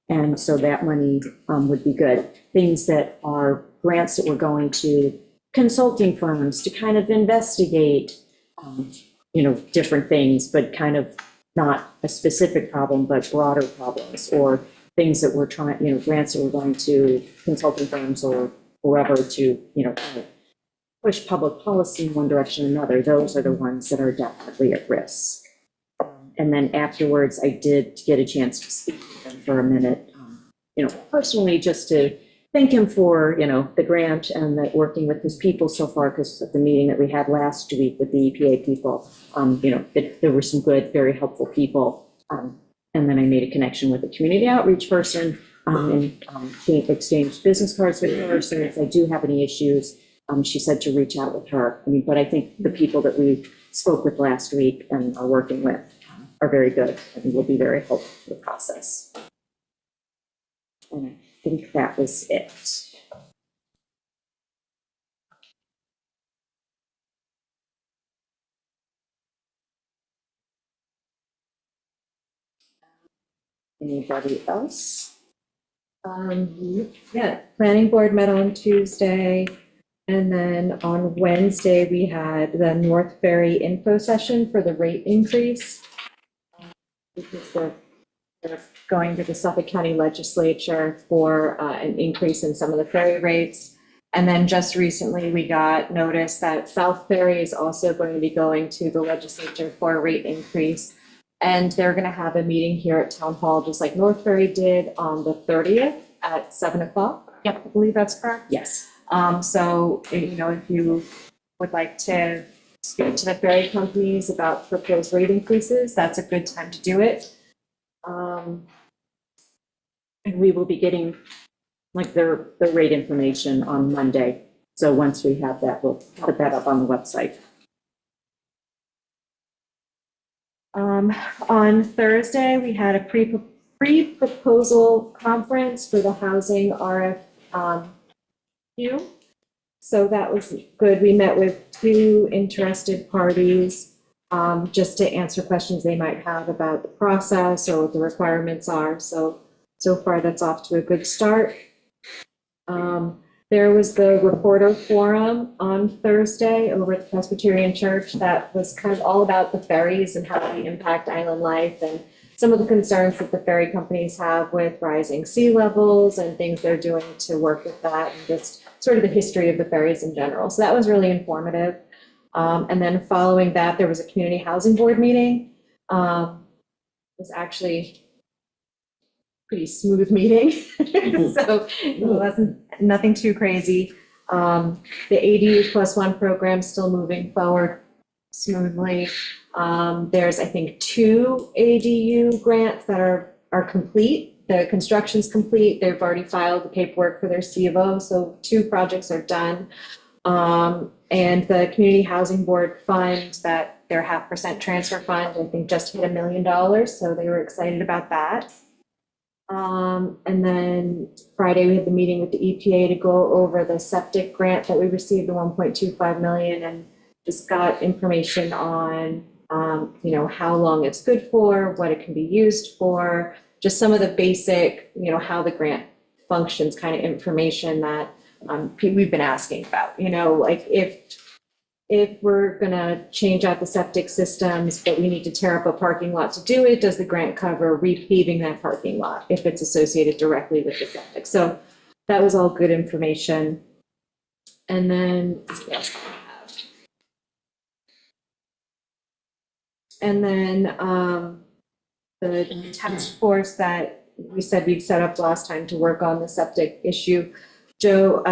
And so that money would be good. Things that are grants that we're going to consulting firms to kind of investigate, different things, but kind of not a specific problem, but broader problems, or things that we're trying, grants that we're going to consulting firms or whoever to, kind of push public policy in one direction or another. Those are the ones that are definitely at risk. And then afterwards, I did get a chance to speak to him for a minute, personally, just to thank him for, the grant and that working with his people so far, because of the meeting that we had last week with the EPA people, there were some good, very helpful people. And then I made a connection with a community outreach person, and exchanged business cards with her. So if I do have any issues, she said to reach out with her. But I think the people that we spoke with last week and are working with are very good and will be very helpful for the process. And I think that was it. Anybody else? Yeah, planning board met on Tuesday, and then on Wednesday, we had the North Ferry info session for the rate increase. Because they're going to the Suffolk County Legislature for an increase in some of the ferry rates. And then just recently, we got notice that South Ferry is also going to be going to the legislature for a rate increase. And they're going to have a meeting here at Town Hall, just like North Ferry did on the 30th at 7 o'clock. Yep, I believe that's correct. Yes. So, if you would like to speak to the ferry companies about proposed rate increases, that's a good time to do it. And we will be getting the rate information on Monday. So once we have that, we'll put that up on the website. On Thursday, we had a pre-proposal conference for the housing RFQ. So that was good. We met with 2 interested parties just to answer questions they might have about the process or what the requirements are. So far, that's off to a good start. There was the reporter forum on Thursday over at the Presbyterian Church that was kind of all about the ferries and how they impact island life and some of the concerns that the ferry companies have with rising sea levels and things they're doing to work with that, and just sort of the history of the ferries in general. So that was really informative. And then following that, there was a community housing board meeting. It was actually pretty smooth meeting. So it wasn't nothing too crazy. The ADU +1 program still moving forward smoothly. There's, I think, 2 ADU grants that are complete. The construction's complete. They've already filed the paperwork for their C of O, so 2 projects are done. And the community housing board fund, that their 0.5% transfer fund, I think just hit $1 million, so they were excited about that. And then Friday, we had the meeting with the EPA to go over the septic grant that we received, the 1.25 million, and just got information on, how long it's good for, what it can be used for, just some of the basic, how the grant functions kind of information that we've been asking about, like if we're gonna change out the septic systems, but we need to tear up a parking lot to do it, does the grant cover repaving that parking lot if it's associated directly with the septic? So that was all good information. And then, the task force that we said we'd set up last time to work on the septic issue, Joe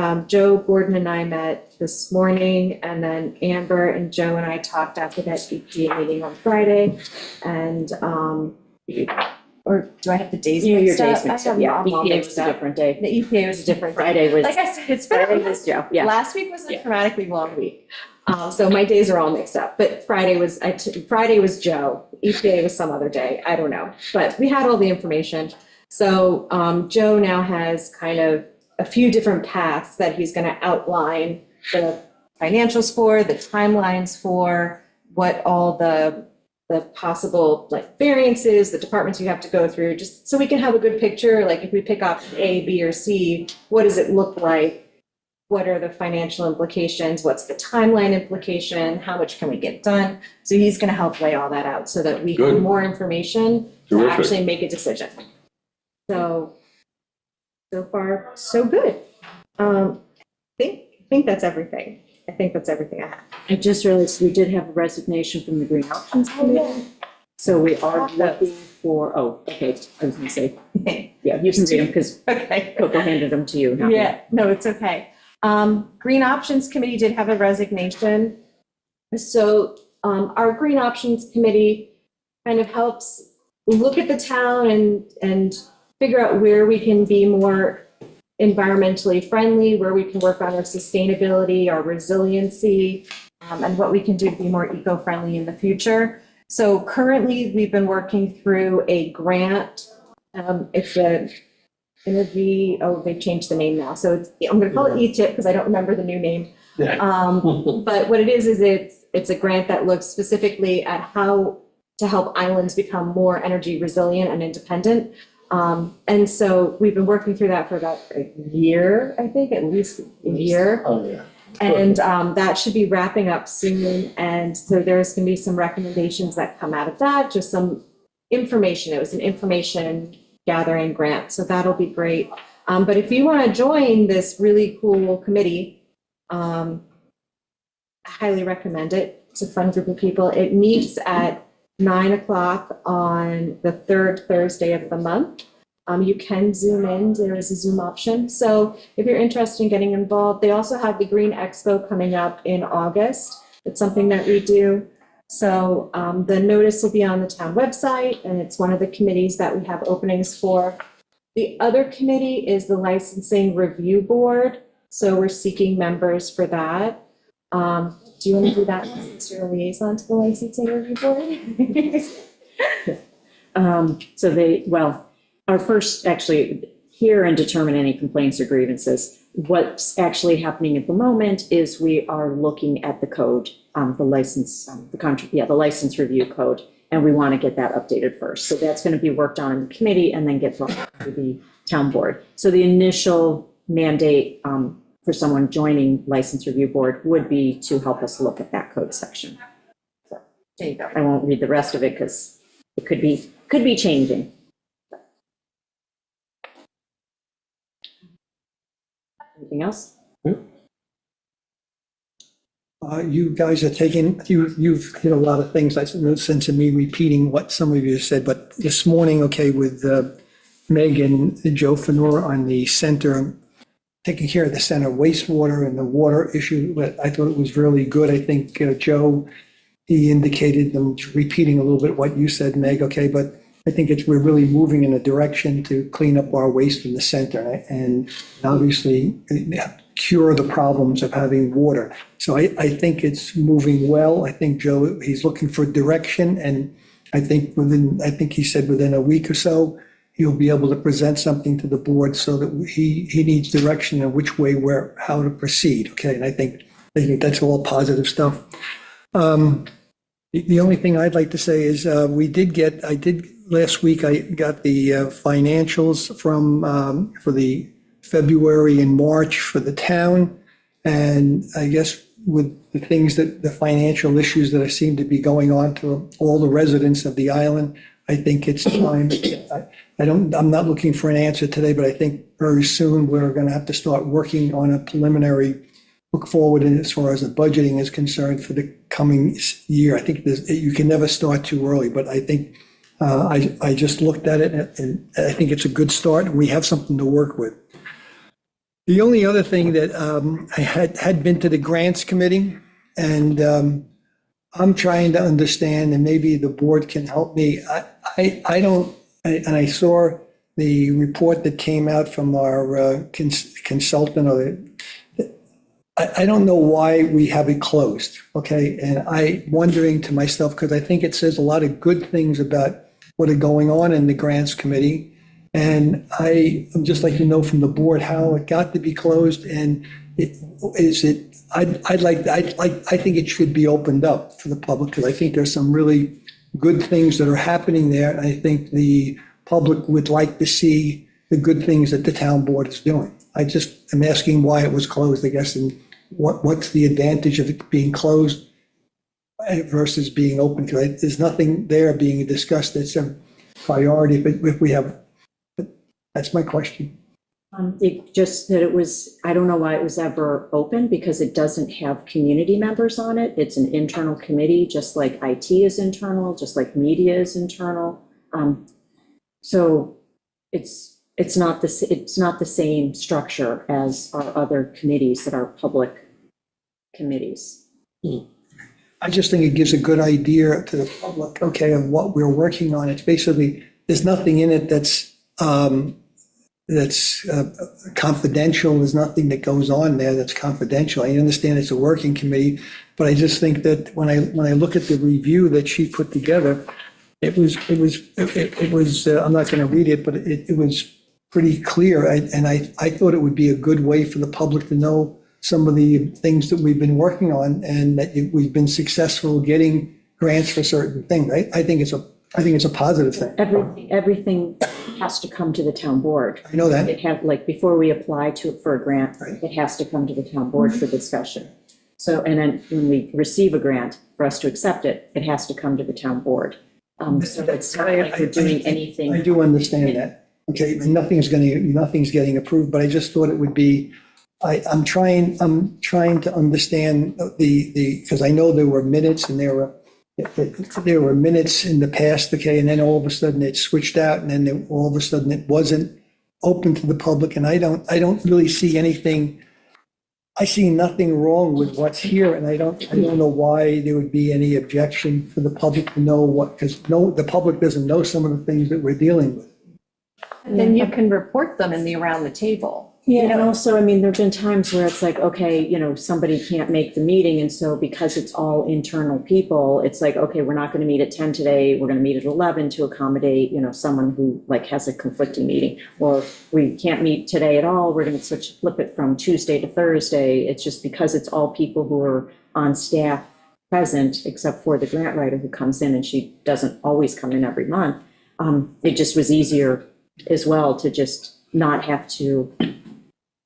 Gordon and I met this morning, and then Amber and Joe and I talked after that EPA meeting on Friday. And, or do I have the days Your mixed days up? mixed I up. have Yeah, them all EPA mixed was a up. different day. The EPA was a different day. Friday was, Like I said, it's been Friday was Joe, yeah. Last week was a dramatically long week. So my days are all mixed up, but Friday was Joe, EPA was some other day, I don't know, but we had all the information. So Joe now has kind of a few different paths that he's going to outline the financials for, the timelines for, what all the possible variances, the departments you have to go through, just so we can have a good picture. Like if we pick up A, B, or C, what does it look like? what are the financial implications? What's the timeline implication? How much can we get done? So he's going to help lay all that out so that we have Good. more information to Terrific. actually make a decision. So far, so good. I think that's everything. I think that's everything I have. I just realized we did have a resignation from the Green Options Committee. So we are looking for, oh, okay, I was gonna say, yeah, you can read them because Okay. Coco handed them to you. not me. Yeah, no, it's okay. Green Options Committee did have a resignation. So our Green Options Committee kind of helps look at the town and figure out where we can be more environmentally friendly, where we can work on our sustainability, our resiliency, and what we can do to be more eco-friendly in the future. So currently, we've been working through a grant. It's a energy, oh, they've changed the name now. So I'm going to call it ETIP because I don't remember the new name. Yeah. But what it is it's a grant that looks specifically at how to help islands become more energy resilient and independent. And so we've been working through that for about a year, I think, at least a year. Oh, yeah. And that should be wrapping up soon. And so there's going to be some recommendations that come out of that, just some information. It was an information gathering grant, so that'll be great. But if you want to join this really cool committee, I highly recommend it. It's a fun group of people. It meets at 9:00 on the third Thursday of the month. You can Zoom in, there is a Zoom option. So if you're interested in getting involved, they also have the Green Expo coming up in August. It's something that we do. So the notice will be on the town website, and it's one of the committees that we have openings for. The other committee is the Licensing Review Board. So we're seeking members for that. Do you want to do that since you're a liaison to the Licensing Review Board? Our first, actually, hear and determine any complaints or grievances. What's actually happening at the moment is we are looking at the code, the license review code, and we want to get that updated first. So that's going to be worked on in the committee and then get brought to the town board. So the initial mandate for someone joining License Review Board would be to help us look at that code section. So there you go. I won't read the rest of it because it could be changing. Anything else? You guys are taking, you've hit a lot of things. There's no sense of me repeating what some of you said, but this morning, okay, with Meg and Joe Fenora on the center, taking care of the center wastewater and the water issue, but I thought it was really good. I think Joe, he indicated, I'm repeating a little bit what you said, Meg, okay, but I think we're really moving in a direction to clean up our waste in the center and obviously cure the problems of having water. So I think it's moving well. I think Joe, he's looking for direction, and I think he said within a week or so, he'll be able to present something to the board so that he needs direction in which way how to proceed, okay? And I think that's all positive stuff. The only thing I'd like to say is last week, I got the financials for the February and March for the town. And I guess with the things the financial issues that seem to be going on to all the residents of the island, I think it's time. I'm not looking for an answer today, but I think very soon we're going to have to start working on a preliminary look forward as far as the budgeting is concerned for the coming year. I think you can never start too early, but I think I just looked at it and I think it's a good start. We have something to work with. The only other thing that I had been to the grants committee, and I'm trying to understand, and maybe the board can help me. I saw the report that came out from our consultant. I don't know why we have it closed, okay? And I'm wondering to myself, because I think it says a lot of good things about what are going on in the grants committee. And I'm just like to know from the board how it got to be closed, and I think it should be opened up for the public, because I think there's some really good things that are happening there. And I think the public would like to see the good things that the town board is doing. I just am asking why it was closed, I guess, and what's the advantage of it being closed versus being open? Because there's nothing there being discussed that's a priority, but if we have, but that's my question. It just that it was, I don't know why it was ever open, because it doesn't have community members on it. It's an internal committee, just like IT is internal, just like media is internal. So it's not the same structure as our other committees that are public committees. I just think it gives a good idea to the public, okay, of what we're working on. It's basically, there's nothing in it that's confidential. There's nothing that goes on there that's confidential. I understand it's a working committee, but I just think that when I look at the review that she put together, it was, I'm not going to read it, but it was pretty clear. And I thought it would be a good way for the public to know some of the things that we've been working on and that we've been successful getting grants for certain things. I think it's a positive thing. Everything has to come to the town board. I know that. It had, like, before we apply for a grant, Right. it has to come to the town board for discussion. So, and then when we receive a grant, for us to accept it, it has to come to the town board. So it's not like we're doing I anything. do understand that. Okay, and nothing's getting approved, but I just thought it would be, I'm trying to understand because I know there were minutes and there were minutes in the past, okay, and then all of a sudden it switched out, and then all of a sudden it wasn't open to the public, and I don't really see anything. I see nothing wrong with what's here, and I don't know why there would be any objection for the public to know because the public doesn't know some of the things that we're dealing with. And then you can report them in the around the table. Yeah, and also, I mean, there've been times where it's like, okay, somebody can't make the meeting, and so because it's all internal people, it's like, okay, we're not going to meet at 10 today, we're going to meet at 11 to accommodate, someone who like has a conflicting meeting, or we can't meet today at all, we're going to flip it from Tuesday to Thursday. It's just because it's all people who are on staff present, except for the grant writer who comes in, and she doesn't always come in every month. It just was easier as well to just not have to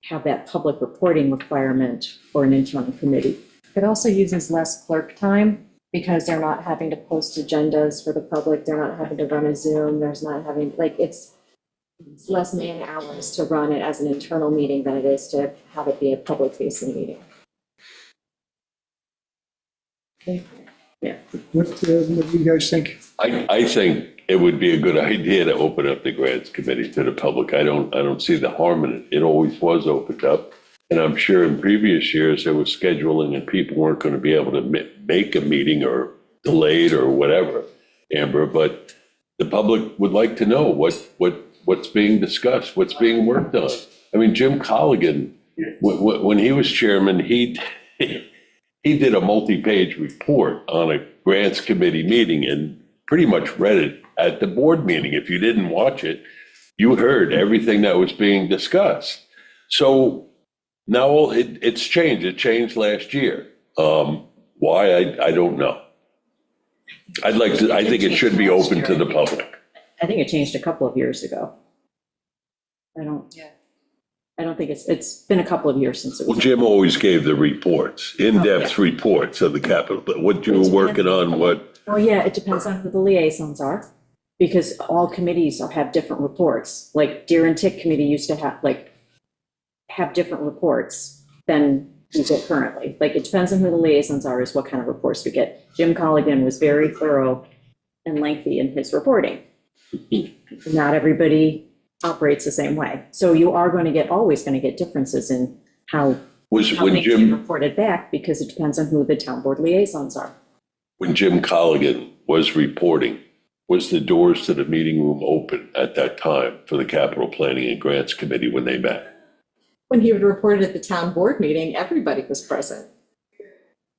have that public reporting requirement for an internal committee. It also uses less clerk time because they're not having to post agendas for the public. They're not having to run a Zoom. There's not having, it's less man hours to run it as an internal meeting than it is to have it be a public facing meeting. What do you guys think? I think it would be a good idea to open up the grants committee to the public. I don't see the harm in it. It always was opened up. And I'm sure in previous years there was scheduling and people weren't going to be able to make a meeting or delayed or whatever, Amber, but the public would like to know what's being discussed, what's being worked on. I mean, Jim Colligan, when he was chairman, he did a multi-page report on a grants committee meeting and pretty much read it at the board meeting. If you didn't watch it, you heard everything that was being discussed. So now it's changed. It changed last year. Why, I don't know. I think it should be open to the public. I think it changed a couple of years ago. I don't think it's been a couple of years since it was. Well, Jim always gave the reports, in-depth reports of the capital, but what you were working on, what? Well, yeah, it depends on who the liaisons are, because all committees have different reports. Like Deer and Tick Committee used to have different reports than we get currently. Like, it depends on who the liaisons are, is what kind of reports we get. Jim Colligan was very thorough and lengthy in his reporting. Not everybody operates the same way. So you are always going to get differences in how When things get Jim, reported back, because it depends on who the town board liaisons are. when Jim Colligan was reporting, was the doors to the meeting room open at that time for the capital planning and grants committee when they met? When he would report it at the town board meeting, everybody was present.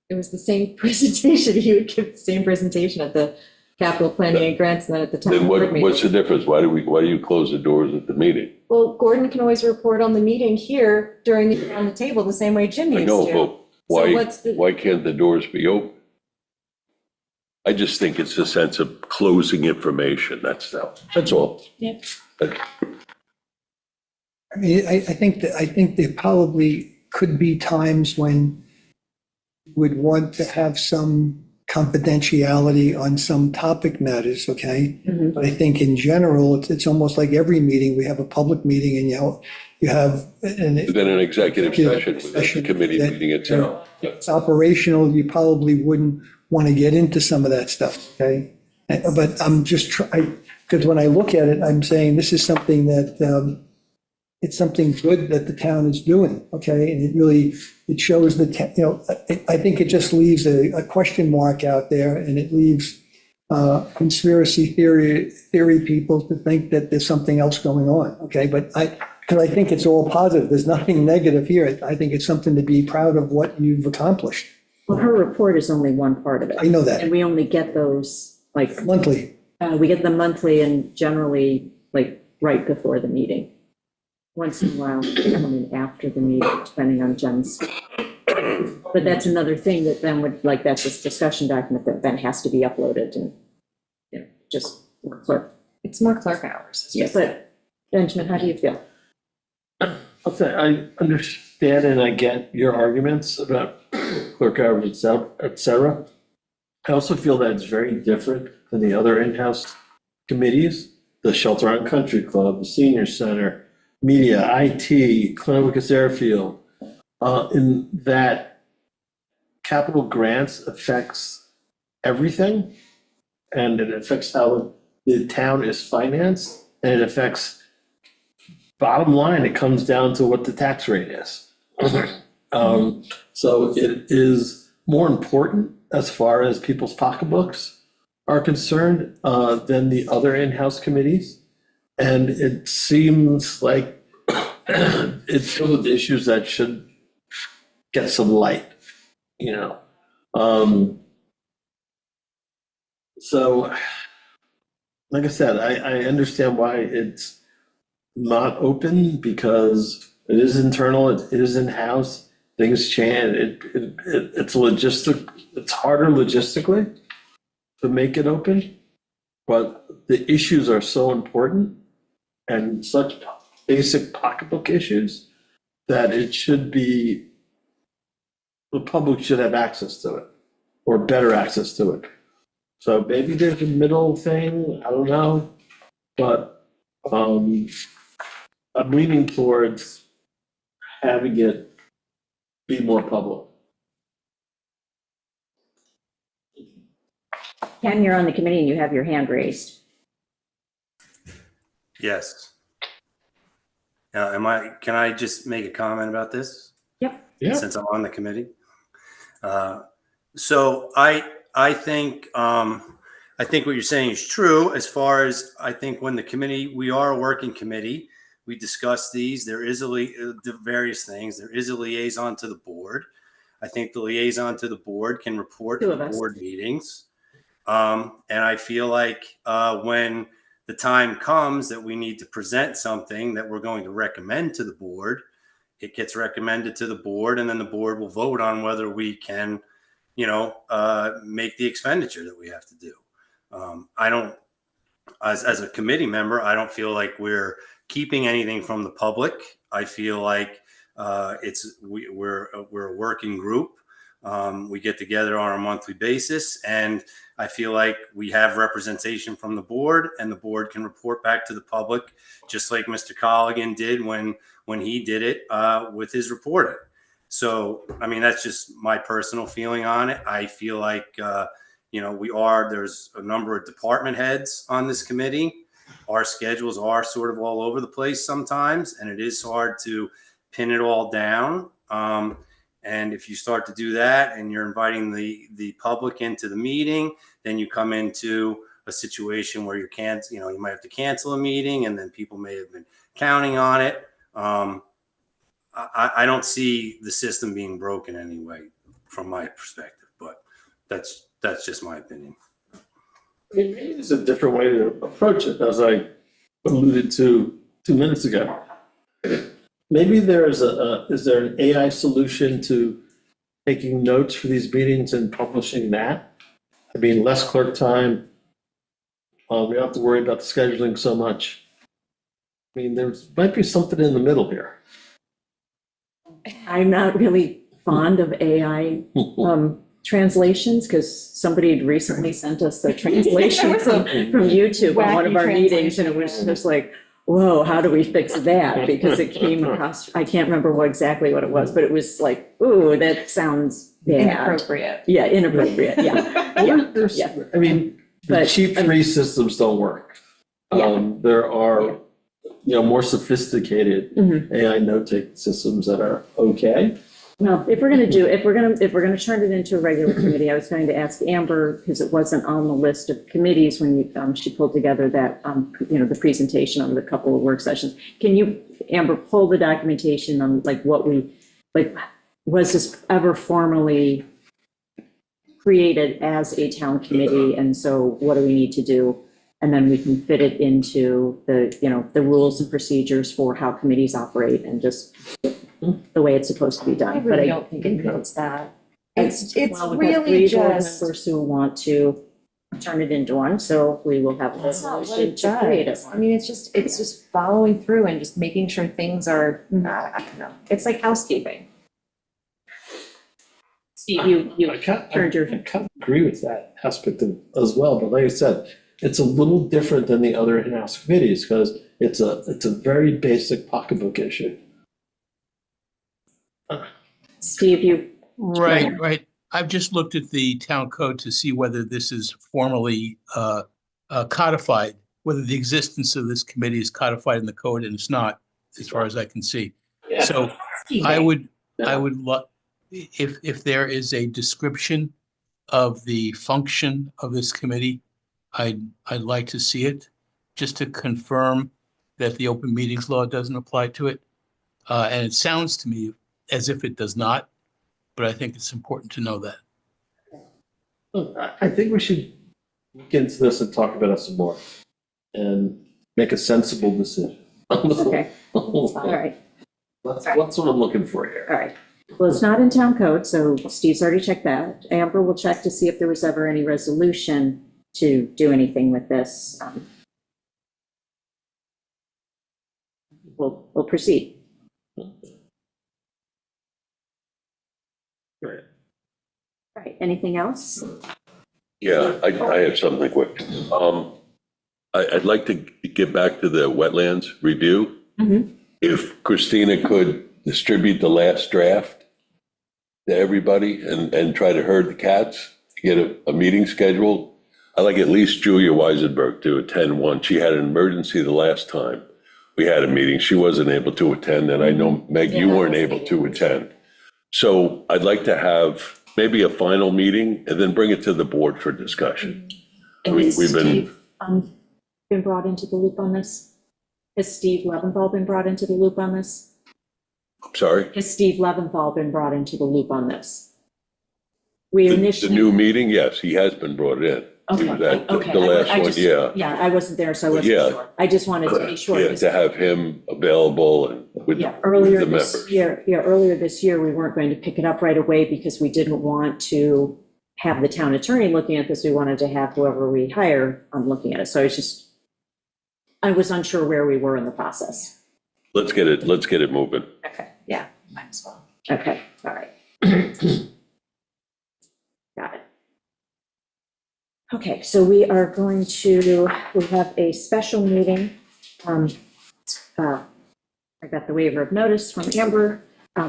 It was the same presentation. He would give the same presentation at the capital planning and grants and then at the Then town board what's meeting. the difference? Why do you close the doors at the meeting? Well, Gordon can always report on the meeting here on the table, the same way Jim I used know, to. but what's the- why can't the doors be open? I just think it's a sense of closing information, that's all. Yeah. I mean, I think there probably could be times when would want to have some confidentiality on some topic matters, okay? Mhm. But I think in general, it's almost like every meeting, we have a public meeting and you have, and Then an executive session within the Session committee that- meeting itself. it's operational, you probably wouldn't want to get into some of that stuff, okay? But I'm just trying, because when I look at it, I'm saying this is something that, it's something good that the town is doing, okay? And it really, it shows the, I think it just leaves a question mark out there, and it leaves conspiracy theory people to think that there's something else going on, okay? But because I think it's all positive, there's nothing negative here. I think it's something to be proud of what you've accomplished. Well, her report is only one part of it. I know And that, we only get those, like, monthly. we get them monthly and generally, like, right before the meeting. Once in a while, they come in after the meeting, depending on Jen's. But that's another thing that then would, like, that's this discussion document that then has to be uploaded and, just clerk. It's more clerk hours. It's Yeah, just- but Benjamin, how do you feel? I'll say, I understand and I get your arguments about clerk hours, et cetera. I also feel that it's very different than the other in-house committees, the Shelter on Country Club, the Senior Center, Media, IT, Clinton Airfield, in that capital grants affects everything, and it affects how the town is financed, and it affects, bottom line, it comes down to what the tax rate is. So it is more important as far as people's pocketbooks are concerned than the other in-house committees. And it seems like it's filled with issues that should get some light, you know? So, like I said, I understand why it's not open, because it is internal, it is in-house, things change, it's it's harder logistically to make it open, but the issues are so important and such basic pocketbook issues that it should be, the public should have access to it, or better access to it. So maybe there's a middle thing, I don't know, but I'm leaning towards having it be more public. Ken, you're on the committee and you have your hand raised. Yes. Can I just make a comment about this? Yep. Yeah. Since I'm on the committee. So I think what you're saying is true, as far as, I think when the committee, we are a working committee, we discuss these, there is the various things, there is a liaison to the board. I think the liaison to the board can report to Two of the us. board meetings. And I feel like when the time comes that we need to present something that we're going to recommend to the board, it gets recommended to the board, and then the board will vote on whether we can, make the expenditure that we have to do. I don't, as a committee member, I don't feel like we're keeping anything from the public. I feel like we're a working group. We get together on a monthly basis, and I feel like we have representation from the board, and the board can report back to the public, just like Mr. Colligan did when he did it with his reporting. So, I mean, that's just my personal feeling on it. I feel like, there's a number of department heads on this committee. Our schedules are sort of all over the place sometimes, and it is hard to pin it all down. And if you start to do that and you're inviting the public into the meeting, then you come into a situation where you might have to cancel a meeting, and then people may have been counting on it. I don't see the system being broken anyway, from my perspective, but that's just my opinion. I mean, maybe there's a different way to approach it, as I alluded to 2 minutes ago. Maybe is there an AI solution to taking notes for these meetings and publishing that? I mean, less clerk time. We don't have to worry about the scheduling so much. I mean, there's might be something in the middle here. I'm not really fond of AI translations, because somebody had recently sent us the translation from YouTube on one of our meetings, and it was just like, whoa, how do we fix that? Because it came across, I can't remember exactly what it was, but it was like, ooh, that sounds bad. Inappropriate. Yeah, inappropriate, yeah. Well, there's, yeah. I mean, the But, cheap free systems don't work. Yeah. There are, more sophisticated Mhm. AI note-taking systems that are okay. Well, if we're gonna turn it into a regular committee, I was going to ask Amber, because it wasn't on the list of committees when she pulled together that, the presentation on the couple of work sessions. Can you, Amber, pull the documentation on like was this ever formally created as a town committee? And so what do we need to do? And then we can fit it into the rules and procedures for how committees operate and just the way it's supposed to be done. I But really don't think it needs that. It's well, we've got really 3 board just. members who want to turn it into one, so we will have a That's not what resolution it to create it. does. I mean, it's just following through and just making sure things are, I don't know, it's like housekeeping. Steve, you I kind turned your, of agree with that aspect as well, but like I said, it's a little different than the other in-house committees because it's a very basic pocketbook issue. Steve, you, Right. I've just looked at the town code to see whether this is formally codified, whether the existence of this committee is codified in the code, and it's not, as far as I can see. So I would if there is a description of the function of this committee, I'd like to see it, just to confirm that the open meetings law doesn't apply to it. And it sounds to me as if it does not, but I think it's important to know that. I think we should look into this and talk about it some more and make a sensible decision. okay, all right, That's what I'm looking for here. all right. Well, it's not in town code, so Steve's already checked that. Amber will check to see if there was ever any resolution to do anything with this. We'll proceed. Right. All right, anything else? Yeah, I have something quick. I'd like to get back to the wetlands review. Mhm. If Christina could distribute the last draft to everybody and try to herd the cats, get a meeting scheduled. I'd like at least Julia Weisenberg to attend one. She had an emergency the last time we had a meeting. She wasn't able to attend, and I know, Meg, you Yeah, I weren't wasn't able to able to. attend. So I'd like to have maybe a final meeting and then bring it to the board for discussion. And We've has been- Steve been brought into the loop on this? Has Steve Leventhal been brought into the loop on this? I'm sorry? Has Steve Leventhal been brought into the loop on this? We The initially. new meeting, yes, he has been brought in. He Okay, was at okay. the last I one, just- yeah. Yeah, I wasn't there, so I wasn't Yeah. sure. I just wanted to be sure. Yeah, to have him available and with Yeah, with earlier the this members. year, we weren't going to pick it up right away because we didn't want to have the town attorney looking at this. We wanted to have whoever we hire looking at it. So I was unsure where we were in the process. Let's get it moving. Okay. Yeah, might as well. Okay, all right. Got it. Okay, so we have a special meeting. I got the waiver of notice from Amber,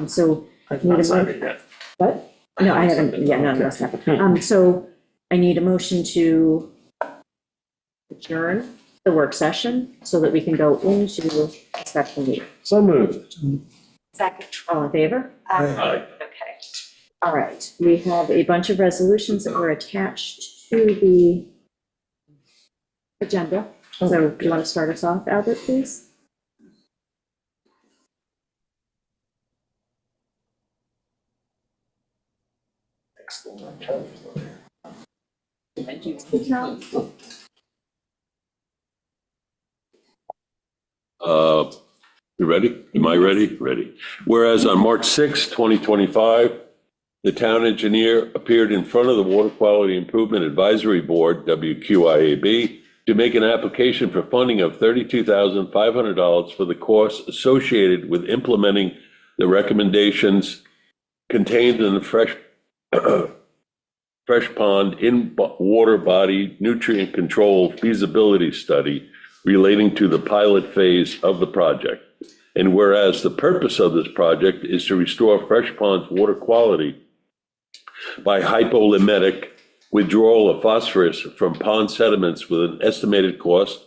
so, I've not signed it yet. what? No, I haven't, yeah, none of that's happened. So I need a motion to adjourn the work session so that we can go into the special meeting. So moved. Second. All in favor? Aye. Okay. All right, we have a bunch of resolutions that were attached to the agenda. So do you want to start us off, Albert, please? You ready? Am I ready? Ready. Whereas on March 6, 2025, the town engineer appeared in front of the Water Quality Improvement Advisory Board, WQIAB, to make an application for funding of $32,500 for the costs associated with implementing the recommendations contained in the fresh pond in water body nutrient control feasibility study relating to the pilot phase of the project. And whereas the purpose of this project is to restore fresh pond's water quality by hypolytic withdrawal of phosphorus from pond sediments with an estimated cost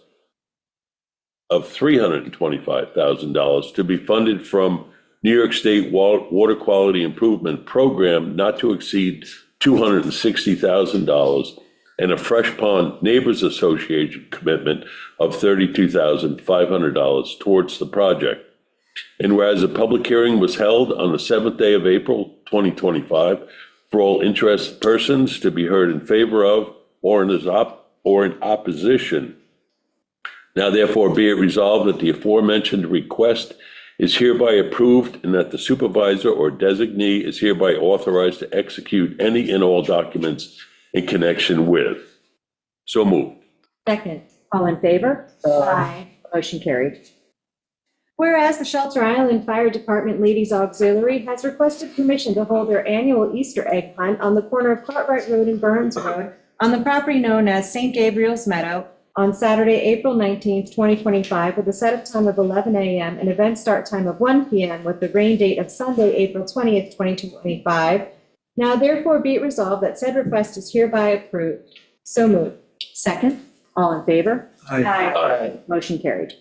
of $325,000 to be funded from New York State Water Quality Improvement Program not to exceed $260,000, and a Fresh Pond Neighbors Association commitment of $32,500 towards the project. And whereas a public hearing was held on the 7th day of April 2025 for all interested persons to be heard in favor of or in opposition. Now therefore be it resolved that the aforementioned request is hereby approved and that the supervisor or designee is hereby authorized to execute any and all documents in connection with. So moved. Second. All in favor? Aye. Motion carried. Whereas the Shelter Island Fire Department Ladies Auxiliary has requested permission to hold their annual Easter egg hunt on the corner of Cartwright Road and Burns Road on the property known as St. Gabriel's Meadow on Saturday, April 19th, 2025, with a setup time of 11 a.m. and event start time of 1 p.m. with the rain date of Sunday, April 20th, 2025. Now therefore be it resolved that said request is hereby approved. So moved. Second. All in favor? Aye. Motion carried.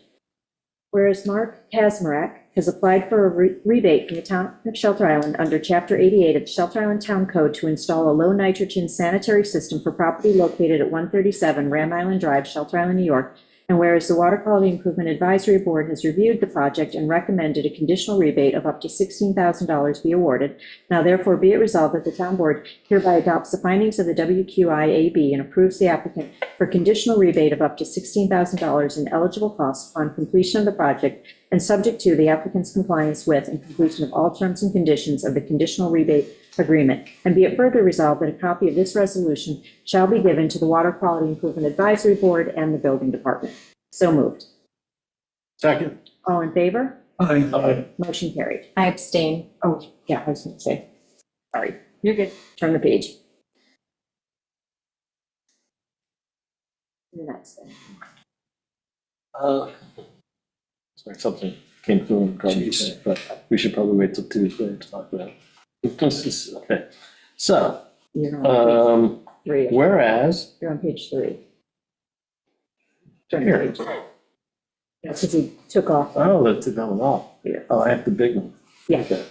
Whereas Mark Kazmarek has applied for a rebate from the town of Shelter Island under Chapter 88 of the Shelter Island Town Code to install a low nitrogen sanitary system for property located at 137 Ram Island Drive, Shelter Island, New York. And whereas the Water Quality Improvement Advisory Board has reviewed the project and recommended a conditional rebate of up to $16,000 be awarded, now therefore be it resolved that the town board hereby adopts the findings of the WQIAB and approves the applicant for conditional rebate of up to $16,000 in eligible costs upon completion of the project and subject to the applicant's compliance with and completion of all terms and conditions of the conditional rebate agreement. And be it further resolved that a copy of this resolution shall be given to the Water Quality Improvement Advisory Board and the Building Department. So moved. Second. All in favor? Aye. Motion carried. I abstain. Oh, yeah, I was going to say. Sorry. You're good. Turn the page. The next thing. Sorry, something came through and probably, Jeez. but we should probably wait till Tuesday to talk about it. Okay, so, You're on page 3. whereas, You're on page 3. Turn the here, page. That's because he took off. oh, that took that one off. Here. Oh, I have the big one. Yeah. Okay.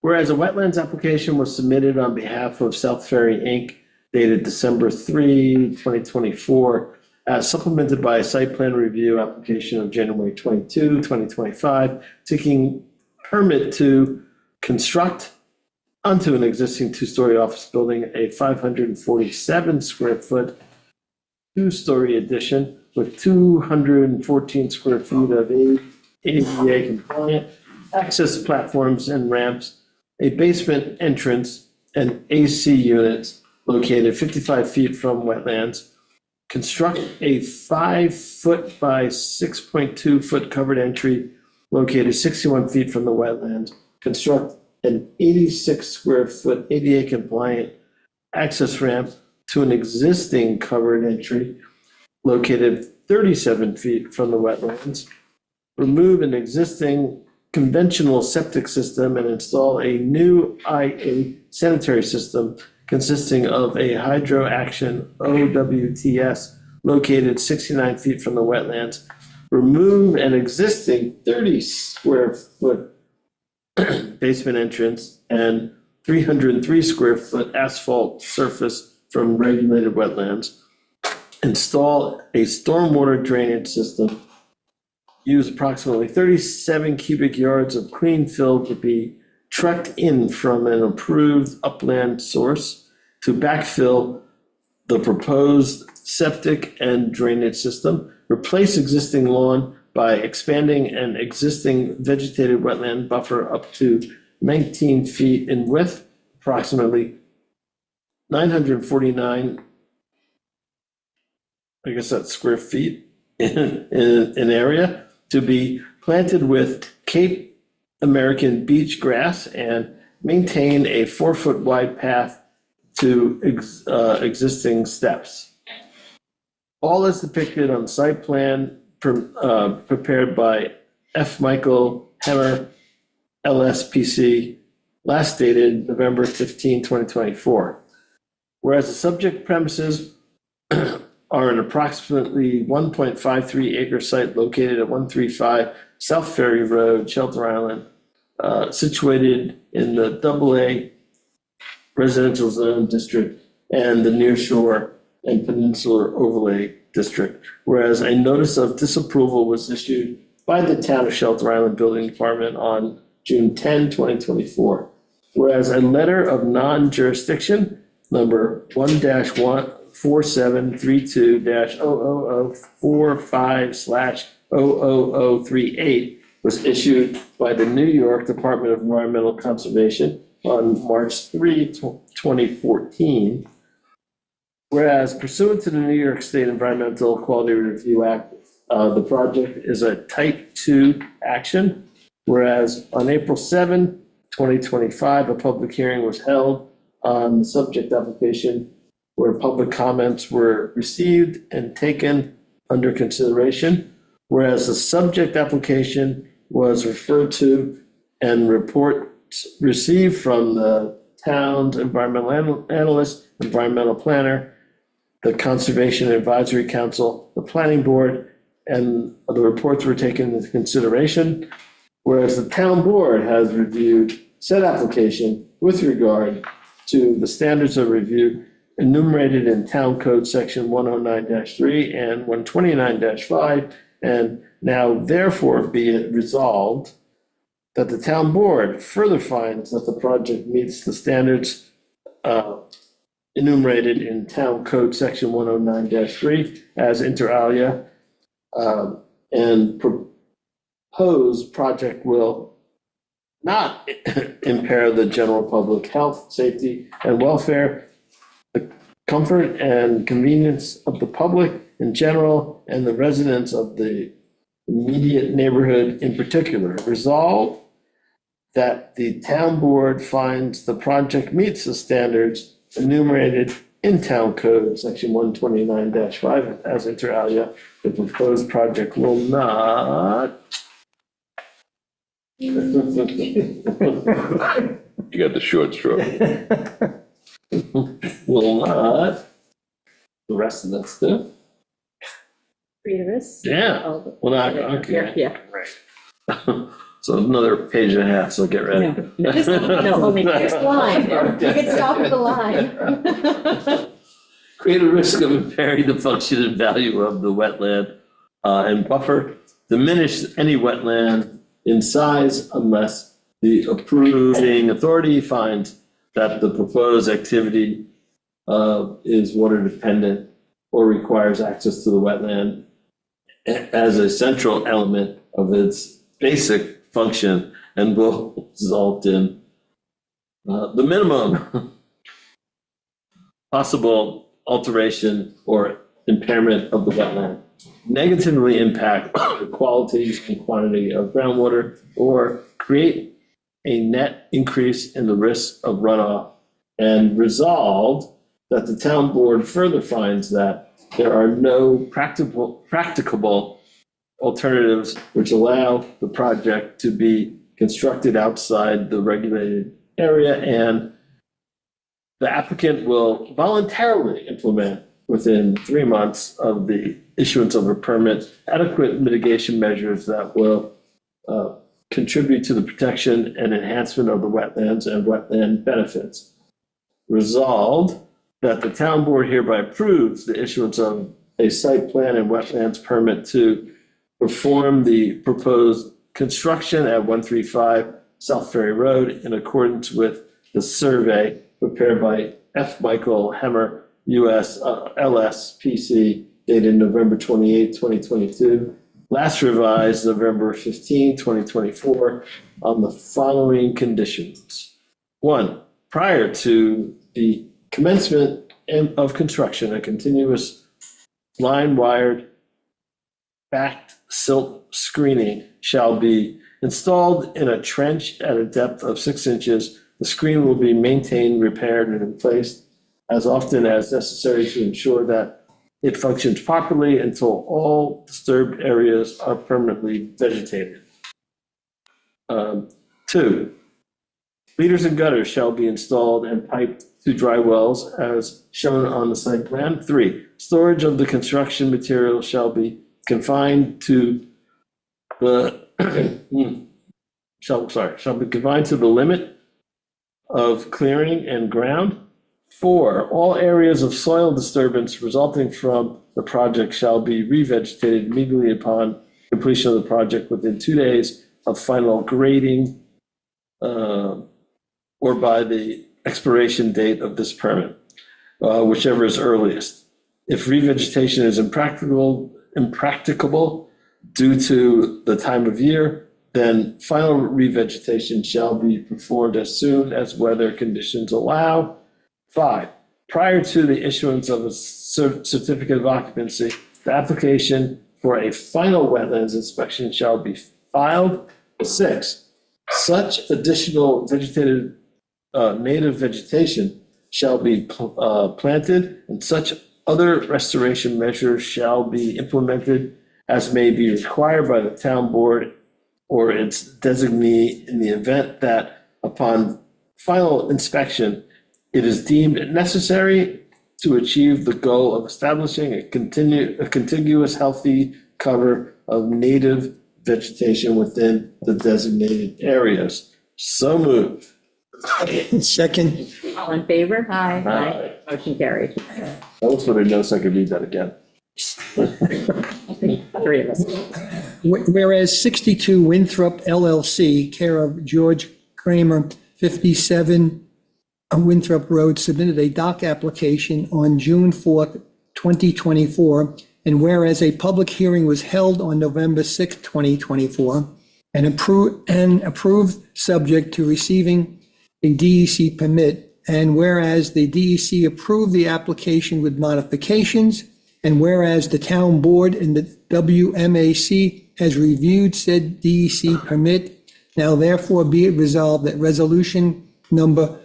Whereas a wetlands application was submitted on behalf of South Ferry Inc. dated December 3, 2024, as supplemented by a site plan review application of January 22, 2025, seeking permit to construct onto an existing two-story office building a 547 square foot two-story addition with 214 square feet of ADA compliant access platforms and ramps, a basement entrance, and AC units located 55 feet from wetlands. Construct a 5-foot by 6.2-foot covered entry located 61 feet from the wetlands. Construct an 86 square foot ADA compliant access ramp to an existing covered entry located 37 feet from the wetlands. Remove an existing conventional septic system and install a new IA sanitary system consisting of a hydro action OWTS located 69 feet from the wetlands. Remove an existing 30 square foot basement entrance and 303 square foot asphalt surface from regulated wetlands. Install a stormwater drainage system. Use approximately 37 cubic yards of clean fill to be trucked in from an approved upland source to backfill the proposed septic and drainage system. Replace existing lawn by expanding an existing vegetated wetland buffer up to 19 feet in width, approximately 949 I guess that's square feet in an area to be planted with Cape American beach grass and maintain a 4-foot wide path to existing steps. All is depicted on site plan prepared by F. Michael Hemmer, LSPC, last dated November 15, 2024. Whereas the subject premises are an approximately 1.53 acre site located at 135 South Ferry Road, Shelter Island, situated in the AA residential zone district and the nearshore and peninsular overlay district. Whereas a notice of disapproval was issued by the Town of Shelter Island Building Department on June 10, 2024. Whereas a letter of non-jurisdiction number 1-4732-00045/00038 was issued by the New York Department of Environmental Conservation on March 3, 2014. Whereas pursuant to the New York State Environmental Quality Review Act, the project is a type 2 action. Whereas on April 7, 2025, a public hearing was held on the subject application where public comments were received and taken under consideration. Whereas the subject application was referred to and reports received from the town's environmental analyst, environmental planner, the Conservation Advisory Council, the Planning Board, and the reports were taken into consideration. Whereas the town board has reviewed said application with regard to the standards of review enumerated in Town Code Section 109-3 and 129-5, and now therefore be it resolved that the town board further finds that the project meets the standards enumerated in Town Code Section 109-3 as inter alia, and proposed project will not impair the general public health, safety, and welfare, the comfort and convenience of the public in general, and the residents of the immediate neighborhood in particular. Resolved that the town board finds the project meets the standards enumerated in Town Code Section 129-5 as inter alia. The proposed project will not You got the short straw. will not, the rest of that stuff, Creativists? yeah, Oh, will not, yeah, okay. yeah. So another page and a half, so get ready. No, no, only Next line, you can stop at the line. Create a risk of impairing the function and value of the wetland and buffer, diminish any wetland in size unless the approving authority finds that the proposed activity is water dependent or requires access to the wetland as a central element of its basic function and will result in the minimum possible alteration or impairment of the wetland, negatively impact the quality and quantity of groundwater, or create a net increase in the risk of runoff, and resolved that the town board further finds that there are no practicable alternatives which allow the project to be constructed outside the regulated area, and the applicant will voluntarily implement within 3 months of the issuance of a permit adequate mitigation measures that will contribute to the protection and enhancement of the wetlands and wetland benefits. Resolved that the town board hereby approves the issuance of a site plan and wetlands permit to perform the proposed construction at 135 South Ferry Road in accordance with the survey prepared by F. Michael Hemmer, US LSPC, dated November 28, 2022, last revised November 15, 2024, on the following conditions. 1, prior to the commencement of construction, a continuous line-wired backed silt screening shall be installed in a trench at a depth of 6 inches. The screen will be maintained, repaired, and replaced as often as necessary to ensure that it functions properly until all disturbed areas are permanently vegetated. 2, leaders and gutters shall be installed and piped to dry wells as shown on the site plan. 3, storage of the construction material shall be confined to the shall be confined to the limit of clearing and ground. 4, all areas of soil disturbance resulting from the project shall be revegetated immediately upon completion of the project within 2 days of final grading or by the expiration date of this permit, whichever is earliest. If revegetation is impracticable due to the time of year, then final revegetation shall be performed as soon as weather conditions allow. 5, prior to the issuance of a certificate of occupancy, the application for a final wetlands inspection shall be filed. 6, such additional vegetated native vegetation shall be planted, and such other restoration measures shall be implemented as may be required by the town board or its designee in the event that upon final inspection, it is deemed necessary to achieve the goal of establishing a contiguous healthy cover of native vegetation within the designated areas. So moved. Second, All in favor? Aye. Aye. Motion carried. I almost would have known so I could read that again. Three of us. whereas 62 Winthrop LLC, care of George Kramer, 57 Winthrop Road, submitted a dock application on June 4th, 2024, and whereas a public hearing was held on November 6th, 2024, and approved subject to receiving a DEC permit, and whereas the DEC approved the application with modifications, and whereas the town board and the WMAC has reviewed said DEC permit, now therefore be it resolved that resolution number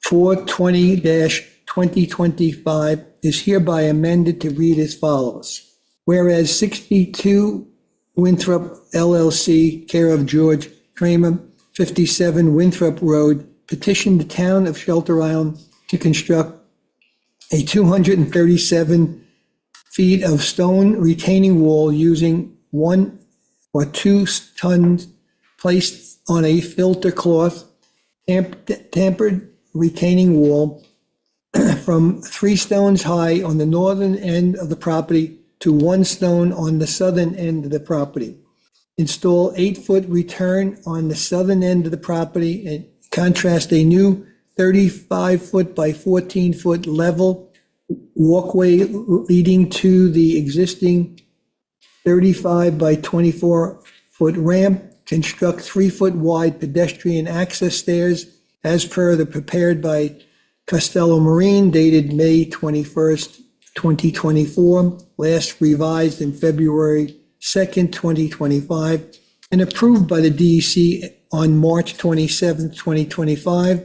420-2025 is hereby amended to read as follows. Whereas 62 Winthrop LLC, care of George Kramer, 57 Winthrop Road, petitioned the town of Shelter Island to construct a 237 feet of stone retaining wall using 1 or 2 tons placed on a filter cloth tampered retaining wall from 3 stones high on the northern end of the property to 1 stone on the southern end of the property. Install 8-foot return on the southern end of the property and contrast a new 35-foot by 14-foot level walkway leading to the existing 35 by 24-foot ramp. Construct 3-foot wide pedestrian access stairs as per the prepared by Costello Marine dated May 21st, 2024, last revised in February 2nd, 2025, and approved by the DEC on March 27th, 2025.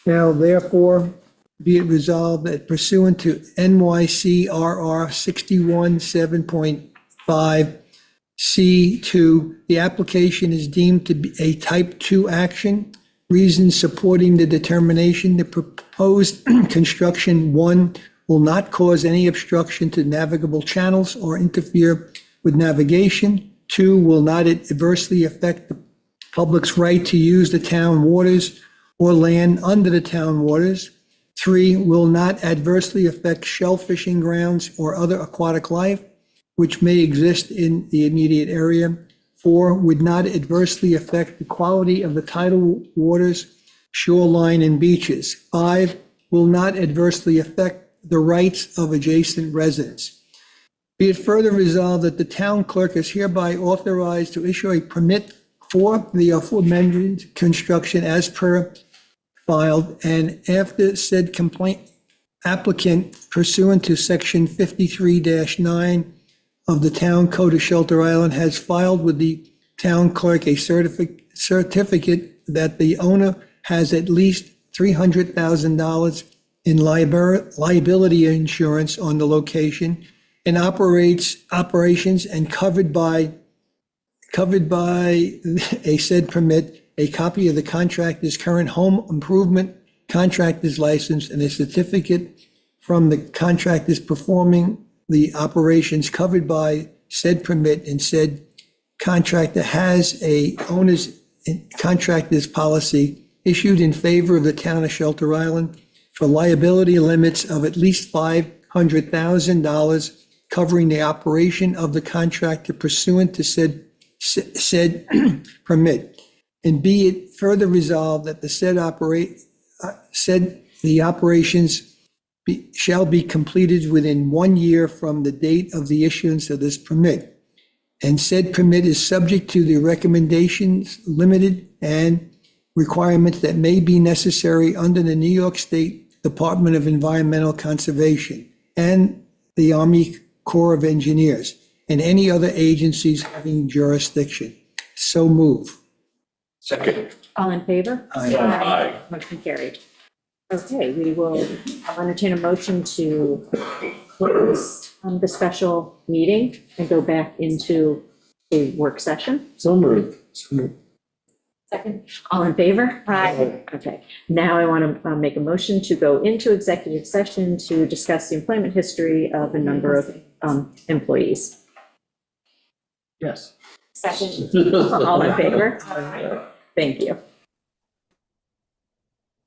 Now therefore be it resolved that pursuant to NYCRR 61(7.5) C2, the application is deemed to be a type 2 action. Reasons supporting the determination: the proposed construction, 1, will not cause any obstruction to navigable channels or interfere with navigation. 2, will not adversely affect the public's right to use the town waters or land under the town waters. 3, will not adversely affect shell fishing grounds or other aquatic life which may exist in the immediate area. 4, would not adversely affect the quality of the tidal waters, shoreline, and beaches. 5, will not adversely affect the rights of adjacent residents. Be it further resolved that the town clerk is hereby authorized to issue a permit for the aforementioned construction as per filed, and after said applicant pursuant to section 53-9 of the Town Code of Shelter Island has filed with the town clerk a certificate that the owner has at least $300,000 in liability insurance on the location and operations and covered by a said permit, a copy of the contractor's current home improvement contractor's license, and a certificate from the contractors performing the operations covered by said permit, and said contractor has a owner's contractor's policy issued in favor of the town of Shelter Island for liability limits of at least $500,000 covering the operation of the contractor pursuant to said permit. And be it further resolved that the the operations shall be completed within 1 year from the date of the issuance of this permit. And said permit is subject to the recommendations, limited, and requirements that may be necessary under the New York State Department of Environmental Conservation and the Army Corps of Engineers and any other agencies having jurisdiction. So move. Second. All in favor? Aye. Motion carried. Okay, we will entertain a motion to close the special meeting and go back into a work session. So moved. Second. All in favor? Aye. Okay, now I want to make a motion to go into executive session to discuss the employment history of a number of employees. Yes. Second. All in favor? Thank you.